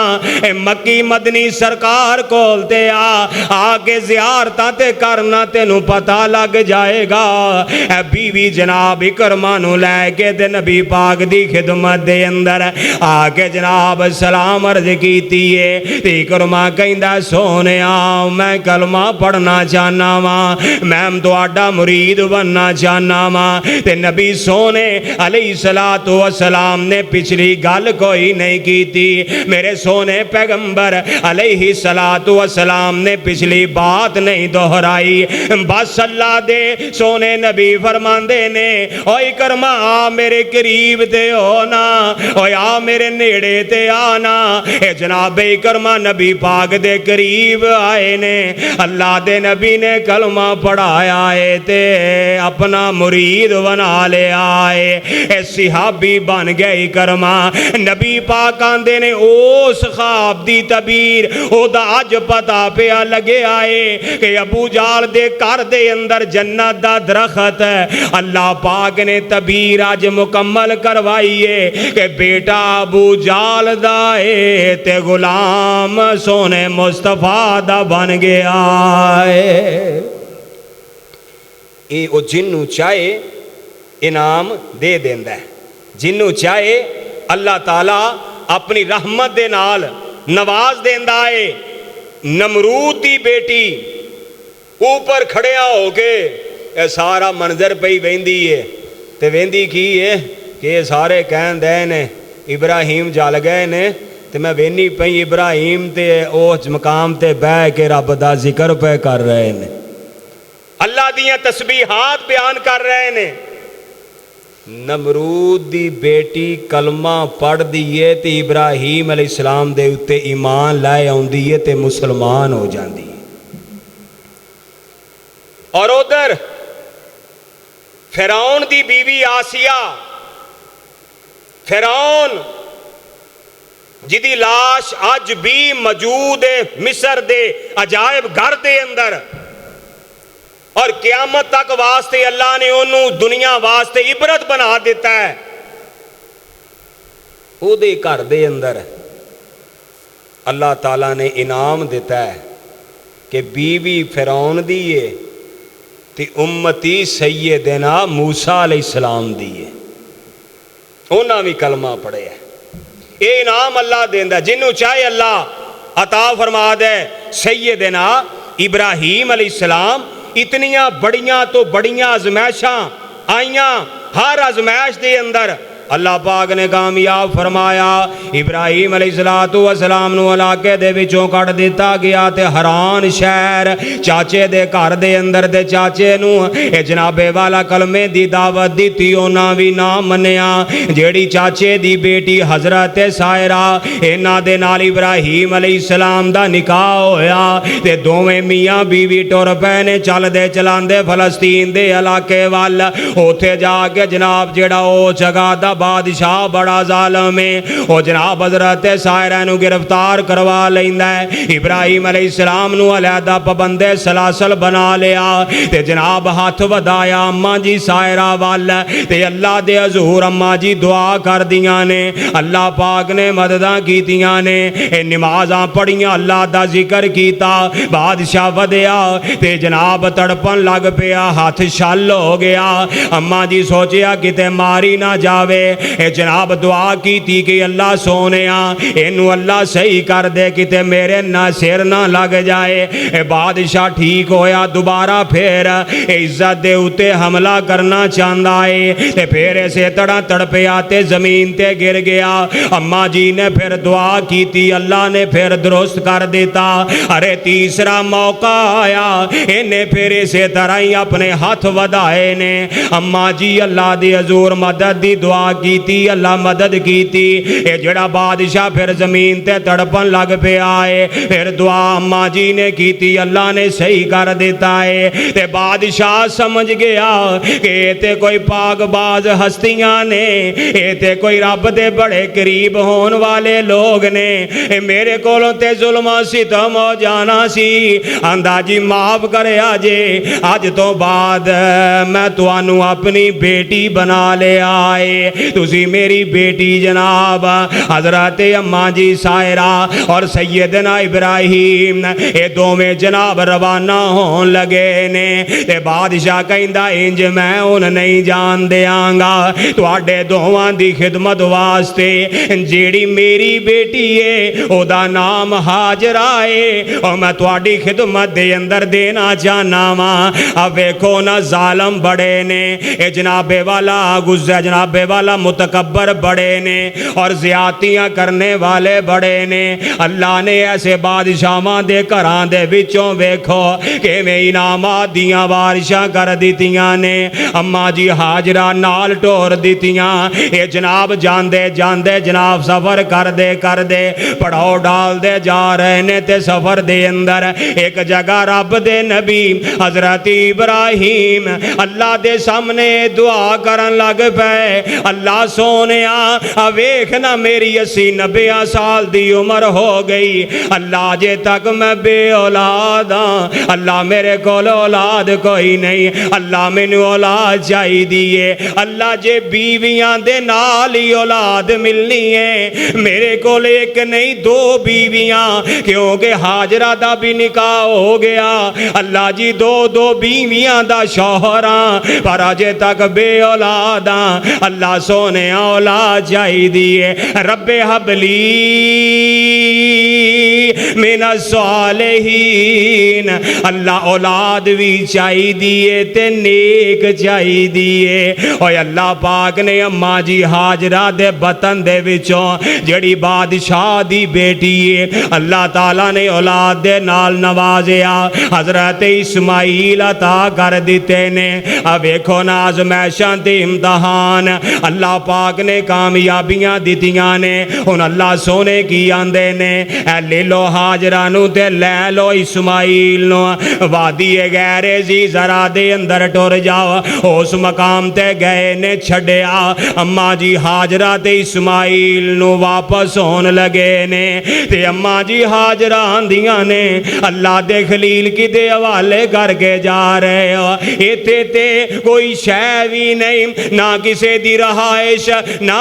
مکی مدنی سرکار کول تے آ کے زیارتاں تے کرنا, تینوں پتہ لگ جائے گا. بیوی جناب اکرمہ نو لے کے تے نبی پاک دی خدمت دے اندر آ کے جناب سلام عرض کیتی ہے. تے اکرمہ کہندا سونیا میں کلمہ پڑھنا چاہنا وا, میں تہاڈا مرید بننا چاہنا وا. تے نبی سونے علیہ السلام نے پچھلی گل کوئی نہیں کیتی, میرے سونے پیغمبر علیہ السلام نے پچھلی بات نہیں دہرائی. بس اللہ دے سونے نبی فرماندے نے او اکرمہ آ میرے قریب تے ہونا, او آ میرے نیڑے تے آنا. اے جناب اکرمہ نبی پاک دے قریب آئے نے, اللہ دے نبی نے کلمہ پڑھایا ہے تے اپنا مرید بنا لیا ہے. اے صحابی بن گئے اکرمہ. نبی پاک آندے نے اس خواب دی تعبیر او دا اج پتہ پیا لگے آئے کہ ابو جال دے گھر دے اندر جنت دا درخت ہے. اللہ پاک نے تعبیر اج مکمل کروائی ہے کہ بیٹا ابو جال دا ہے تے غلام سونے مصطفیٰ دا بن گیا ہے. اے او جنوں چاہے انعام دے دیندا ہے, جنوں چاہے اللہ تعالیٰ اپنی رحمت دے نال نواز دیندا ہے. نمرود دی بیٹی اوپر کھڑیا ہو کے اے سارا منظر پئی ویندی ہے, تے ویندی کی ہے کہ سارے کہن دے نے ابراہیم جل گئے نے, تے میں وینی پئی ابراہیم تے اس مقام تے بہ کے رب دا ذکر پہ کر رہے نے, اللہ دیاں تسبیحات بیان کر رہے نے. نمرود دی بیٹی کلمہ پڑھ دیئے تے ابراہیم علیہ السلام دے اتے ایمان لائے آؤندی ہے تے مسلمان ہو جاندی ہے. اور ادھر فرعون دی بیوی آسیہ, فرعون جدی لاش اج بھی موجود ہے مصر دے عجائب گھر دے اندر, اور قیامت تک واسطے اللہ نے انہوں دنیا واسطے عبرت بنا دیتا ہے. او دے گھر دے اندر اللہ تعالیٰ نے انعام دیتا ہے کہ بیوی فرعون دیئے تے امتی سیدنا موسیٰ علیہ السلام دیئے, انہاں بھی کلمہ پڑھے ہے. اے انعام اللہ دیندہ, جنہوں چاہے اللہ عطا فرما دے. سیدنا ابراہیم علیہ السلام اتنیاں بڑیاں تو بڑیاں آزمائشاں آئیاں، ہر آزمائش دے اندر اللہ پاک نے کامیاب فرمایا۔ ابراہیم علیہ السلام نو علاقے دے وچوں کٹ دیتا گیا تے حران شہر چاچے دے گھر دے اندر دے چاچے نو اے جناب والا کلمے دی دعوت دیتی، اونا بھی نہ منیا۔ جیڑی چاچے دی بیٹی حضرت سائرہ اینا دے نال ابراہیم علیہ السلام دا نکاح ہویا تے دوویں میاں بیوی ٹر پے نے چل دے چلاندے فلسطین دے علاقے وال۔ اوتھے جا کے جناب جیڑا او جگہ دا بادشاہ بڑا ظالم ہے، او جناب حضرت سائرہ نو گرفتار کروا لیندا ہے۔ ابراہیم علیہ السلام نو علیحدہ پابندے سلاسل بنا لیا تے جناب ہاتھ ودایا اماں جی سائرہ وال تے اللہ دے حضور اماں جی دعا کر دیاں نے، اللہ پاک نے مدداں کیتیاں نے، اے نمازاں پڑھیاں، اللہ دا ذکر کیتا، بادشاہ ودیا تے جناب تڑپن لگ پیا، ہاتھ شل ہو گیا۔ اماں جی سوچیا کتے ماری نہ جاوے، اے جناب دعا کی تھی کہ اللہ سونیا اینو اللہ صحیح کر دے کتے میرے نہ سر نہ لگ جائے۔ اے بادشاہ ٹھیک ہویا، دوبارہ پھر عزت دے اتے حملہ کرنا چاہندا ہے تے پھر اسے تڑا تڑپیا تے زمین تے گر گیا۔ اماں جی نے پھر دعا کی تھی، اللہ نے پھر درست کر دیتا۔ ارے تیسرا موقع آیا، انہیں پھر اسے طرح ہی اپنے ہاتھ ودائے نے۔ اماں جی اللہ دی حضور مدد دی دعا کی تھی، اللہ مدد کی تھی۔ اے جڑا بادشاہ پھر زمین تے تڑپن لگ پہ آئے، پھر دعا اماں جی نے کی تھی، اللہ نے صحیح کر دیتا ہے۔ تے بادشاہ سمجھ گیا کہ اے تے کوئی پاک باز ہستیاں نے، اے تے کوئی رب دے بڑے قریب ہون والے لوگ نے، اے میرے کولوں تے ظلم ستم ہو جانا سی، آندا جی معاف کرے آجے، آج تو بعد میں توانو اپنی بیٹی بنا لے آئے، تسی میری بیٹی جناب حضرت اماں جی سائرہ اور سیدنا ابراہیم اے دو میں جناب روانہ ہون لگے نے۔ تے بادشاہ کہندا انج میں ان نہیں جان دیاں گا، تو آڈے دوہاں دی خدمت واسطے جیڑی میری بیٹی ہے او دا نام حاجرہ ہے، اور میں تو آڈی خدمت دے اندر دینا چاہنا ماں۔ اب ویکھو نا ظالم بڑے نے، اے جناب والا غصہ جناب والا متکبر بڑے نے، اور زیادتیاں کرنے والے بڑے نے۔ اللہ نے ایسے بادشاہاں دے گھراں دے وچوں ویکھو کہ میں انعامات دیاں بارشاں کر دیتیاں نے۔ اماں جی حاجرہ نال ٹور دیتیاں، اے جناب جاندے جاندے جناب سفر کر دے پڑھاؤ ڈال دے جا رہے نے تے سفر دے اندر ایک جگہ رب دے نبی حضرت ابراہیم اللہ دے سامنے دعا کرن لگ پے، اللہ سونیا ویکھنا میری 80-90 سال دی عمر ہو گئی، اللہ جے تک میں بے اولاد ہاں، اللہ میرے کول اولاد کوئی نہیں، اللہ مینوں اولاد چاہی دیئے، اللہ جے بیویاں دے نال ہی اولاد ملنی ہے، میرے کول ایک نہیں 2 بیویاں، کیونکہ حاجرہ دا بھی نکاح ہو گیا، اللہ جی 2 بیویاں دا شوہراں، پر اجے تک بے اولاداں، اللہ سونے اولاد چاہی دیئے، رب حبلی من الصالحین، اللہ اولاد بھی چاہی دیئے تے نیک چاہی دیئے۔ اور اللہ پاک نے اماں جی حاجرہ دے بطن دے وچوں جڑی بادشاہ دی بیٹی ہے، اللہ تعالیٰ نے اولاد دے نال نوازیا، حضرت اسماعیل عطا کر دیتے نے۔ اب ایکھو آزمائشاں تے امتحان اللہ پاک نے کامیابیاں دیتیاں نے۔ ان اللہ سونے کی آندے نے اے لے لو حاجرہ نو تے لے لو اسماعیل نو، وادی غیر زی زرا دے اندر ٹر جاؤ، اس مقام تے گئے نے چھڑیا، اماں جی حاجرہ تے اسماعیل نو واپس ہون لگے نے، تے اماں جی حاجرہ آندیاں نے اللہ دے خلیل کی دے حوالے کر کے جا رہے ہو، ایتے تے کوئی شے بھی نہیں، نہ کسے دی رہائش، نہ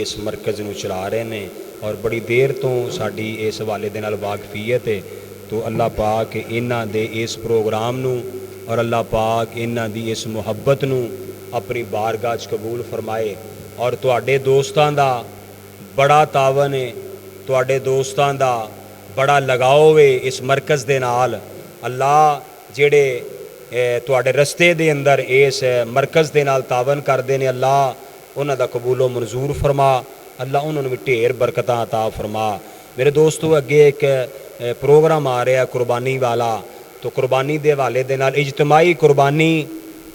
اس مرکز نو چلا رہے ہیں اور بڑی دیر تو ساڈی اس حوالے دے نال واقفیت ہے، تو اللہ پاک انہاں دے اس پروگرام نو اور اللہ پاک انہاں دی اس محبت نو اپنی بارگاہ چ قبول فرمائے۔ اور تواڈے دوستاں دا بڑا تعاون ہے، تواڈے دوستاں دا بڑا لگاؤ ہے اس مرکز دے نال۔ اللہ جڑے تواڈے رستے دے اندر اس مرکز دے نال تعاون کردے نے، اللہ انہاں دا قبول و منظور فرما، اللہ انہاں نوں ڈھیر برکتاں عطا فرما۔ میرے دوستو اگے ایک پروگرام آ رہا ہے قربانی والا، تو قربانی دے حوالے دے نال اجتماعی قربانی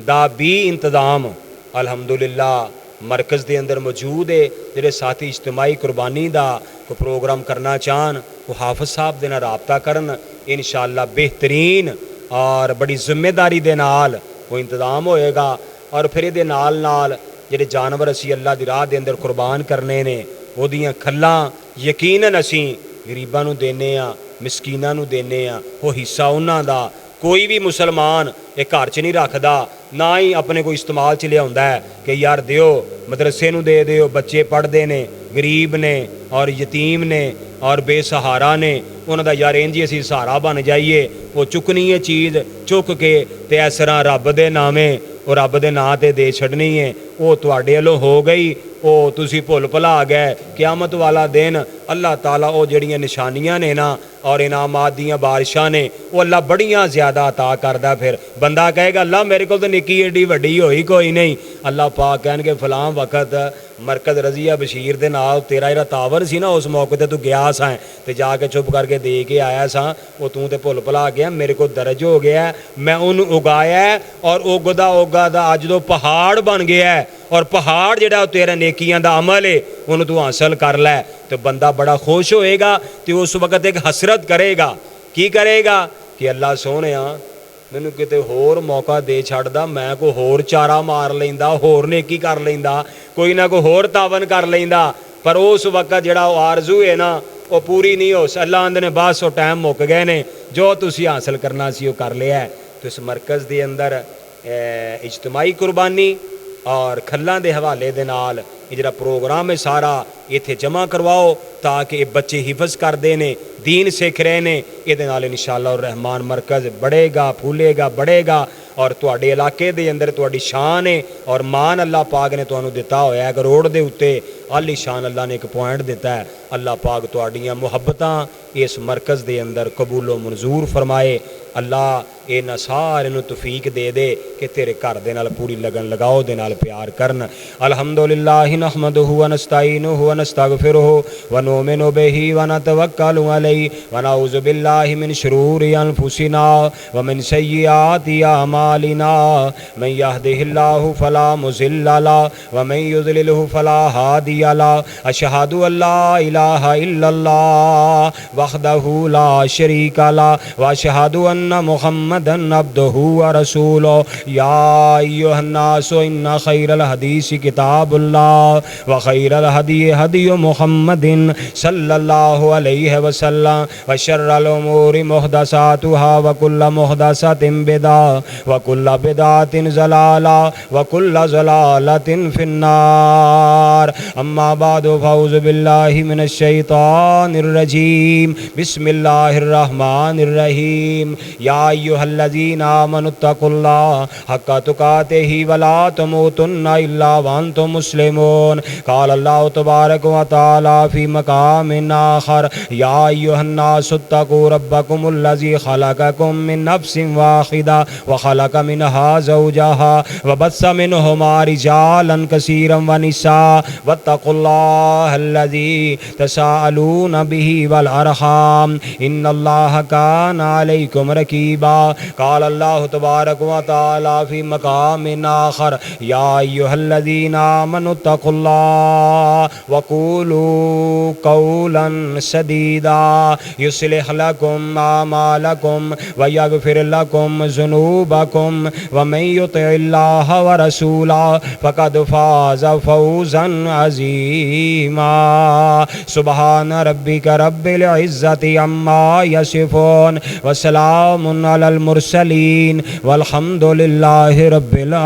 دا بھی انتظام الحمدللہ مرکز دے اندر موجود ہے۔ جڑے ساتھی اجتماعی قربانی دا کو پروگرام کرنا چاہن وہ حافظ صاحب دے نال رابطہ کرن، انشاءاللہ بہترین اور بڑی ذمہ داری دے نال وہ انتظام ہوئے گا۔ اور پھر دے نال نال جڑے جانور اسی اللہ دی راہ دے اندر قربان کرنے نے وہ دیاں کھلاں یقیناً اسی غریباں نو دینے ہاں، مسکیناں نو دینے ہاں، وہ حصہ انہاں دا کوئی بھی مسلمان یہ گھر چ نہیں رکھدا، نہ ہی اپنے کو استعمال چ لیا ہے کہ یار دیو مدرسے نو دے دیو، بچے پڑھتے نے، غریب نے اور یتیم نے اور بے سہارا نے، انہاں دا یار انج اسی سہارا بن جائیے، وہ چکنی ہے چیز چک کے تے اس طرح رب دے نامے اور رب دے نام تے دے چھڑنی ہے، وہ تواڈے والوں ہو گئی، وہ تسی بھل بھلا گئے۔ قیامت والا دن اللہ تعالیٰ وہ جڑیاں نشانیاں نے نا اور انعامات دیاں بارشاں نے وہ اللہ بڑیاں زیادہ عطا کردا۔ پھر بندہ کہے گا اللہ میرے کو تو نکی ایڈی وڈی ہوئی کوئی نہیں، اللہ پاک کہن گے فلاں وقت مرکز رضیہ بشیر دے نال تیرا جڑا تعاون سی نا اس موقع تے تو گیا ساں تے جا کے چپ کر کے دے کے آیا ساں، وہ تو تے بھل بھلا گیا، میرے کو درج ہو گیا ہے، میں انہوں اگایا ہے اور اگدا اگدا اج تو پہاڑ بن گیا ہے، اور پہاڑ جڑا تیرا نیکیاں دا عمل ہے انہوں تو حاصل کر لے، تو بندہ بڑا خوش ہوئے گا۔ تو اس وقت ایک حسرت کرے گا، کی کرے گا کہ اللہ سونیا مینوں کتے ہور موقع دے چھڑدا، میں کو ہور چارہ مار لیندا، ہور نیکی کر لیندا، کوئی نہ کوئی ہور تعاون کر لیندا، پر اس وقت جڑا آرزو ہے نا وہ پوری نہیں ہو اللہ آندے نے بس وہ ٹائم مک گئے نے، جو تسی حاصل کرنا سی وہ کر لیا ہے۔ تو اس مرکز دے اندر اجتماعی قربانی اور کھلاں دے حوالے دے نال یہ جڑا پروگرام ہے سارا ایتھے جمع کرواؤ تاکہ یہ بچے حفظ کر دے نے، دین سیکھ رہے نے، یہ دے نال انشاءاللہ الرحمن مرکز بڑھے گا، پھولے گا، بڑھے گا، اور تواڈے علاقے دے اندر تواڈی شان ہے اور مان اللہ پاک نے تانوں دتا ہویا ہے۔ روڈ دے اوتے عالی شان اللہ نے ایک پوائنٹ دیتا ہے، اللہ پاک تواڈیاں محبتاں اس مرکز دے اندر قبول و منظور فرمائے۔ اللہ انہاں سارے نوں توفیق دے دے کہ تیرے گھر دے نال پوری لگن لگاؤ دے نال پیار کرن۔ الحمدللہ نحمدہ ونستعینہ ونستغفرہ ونؤمن بہ ونتوکل علیہ ونعوذ باللہ من شرور انفسنا ومن سیئات اعمالنا، من یہدہ اللہ فلا مضل لہ ومن یضللہ فلا ہادی لہ، اشہد ان لا الہ الا اللہ وحدہ لا شریک لہ واشہد ان محمدًا عبدہ ورسولہ۔ یا ایھا الناس ان خیر الحدیث کتاب اللہ وخیر الہدی ہدی محمد صلی اللہ علیہ وسلم وشر الامور محدثاتها وکل محدثۃ بدعہ وکل بدعۃ ضلالہ وکل ضلالۃ فی النار۔ اما بعد فاعوذ باللہ من الشیطان الرجیم، بسم اللہ الرحمن الرحیم۔ یا ایھا الذین آمنوا اتقوا اللہ حق تقاتہ ولا تموتن الا وانتم مسلمون۔ قال اللہ تبارک و تعالی فی مقام آخر، یا ایھا الناس اتقوا ربکم الذی خلقکم من نفس واحدہ وخلق منها زوجها وبث منہما رجالا کثیرا ونساء واتقوا اللہ الذی تساءلون بہ والارحام ان اللہ کان علیکم رقیبا۔ قال اللہ تبارک و تعالی فی مقام آخر، یا ایھا الذین آمنوا اتقوا اللہ وقولوا قولا سدیدا یصلح لکم اعمالکم ویغفر لکم ذنوبکم ومن یطع اللہ ورسولہ فقد فاز فوزا عظیما۔ سبحان ربک رب العزۃ عما یصفون وسلام علی المرسلین والحمد للہ رب العالمین۔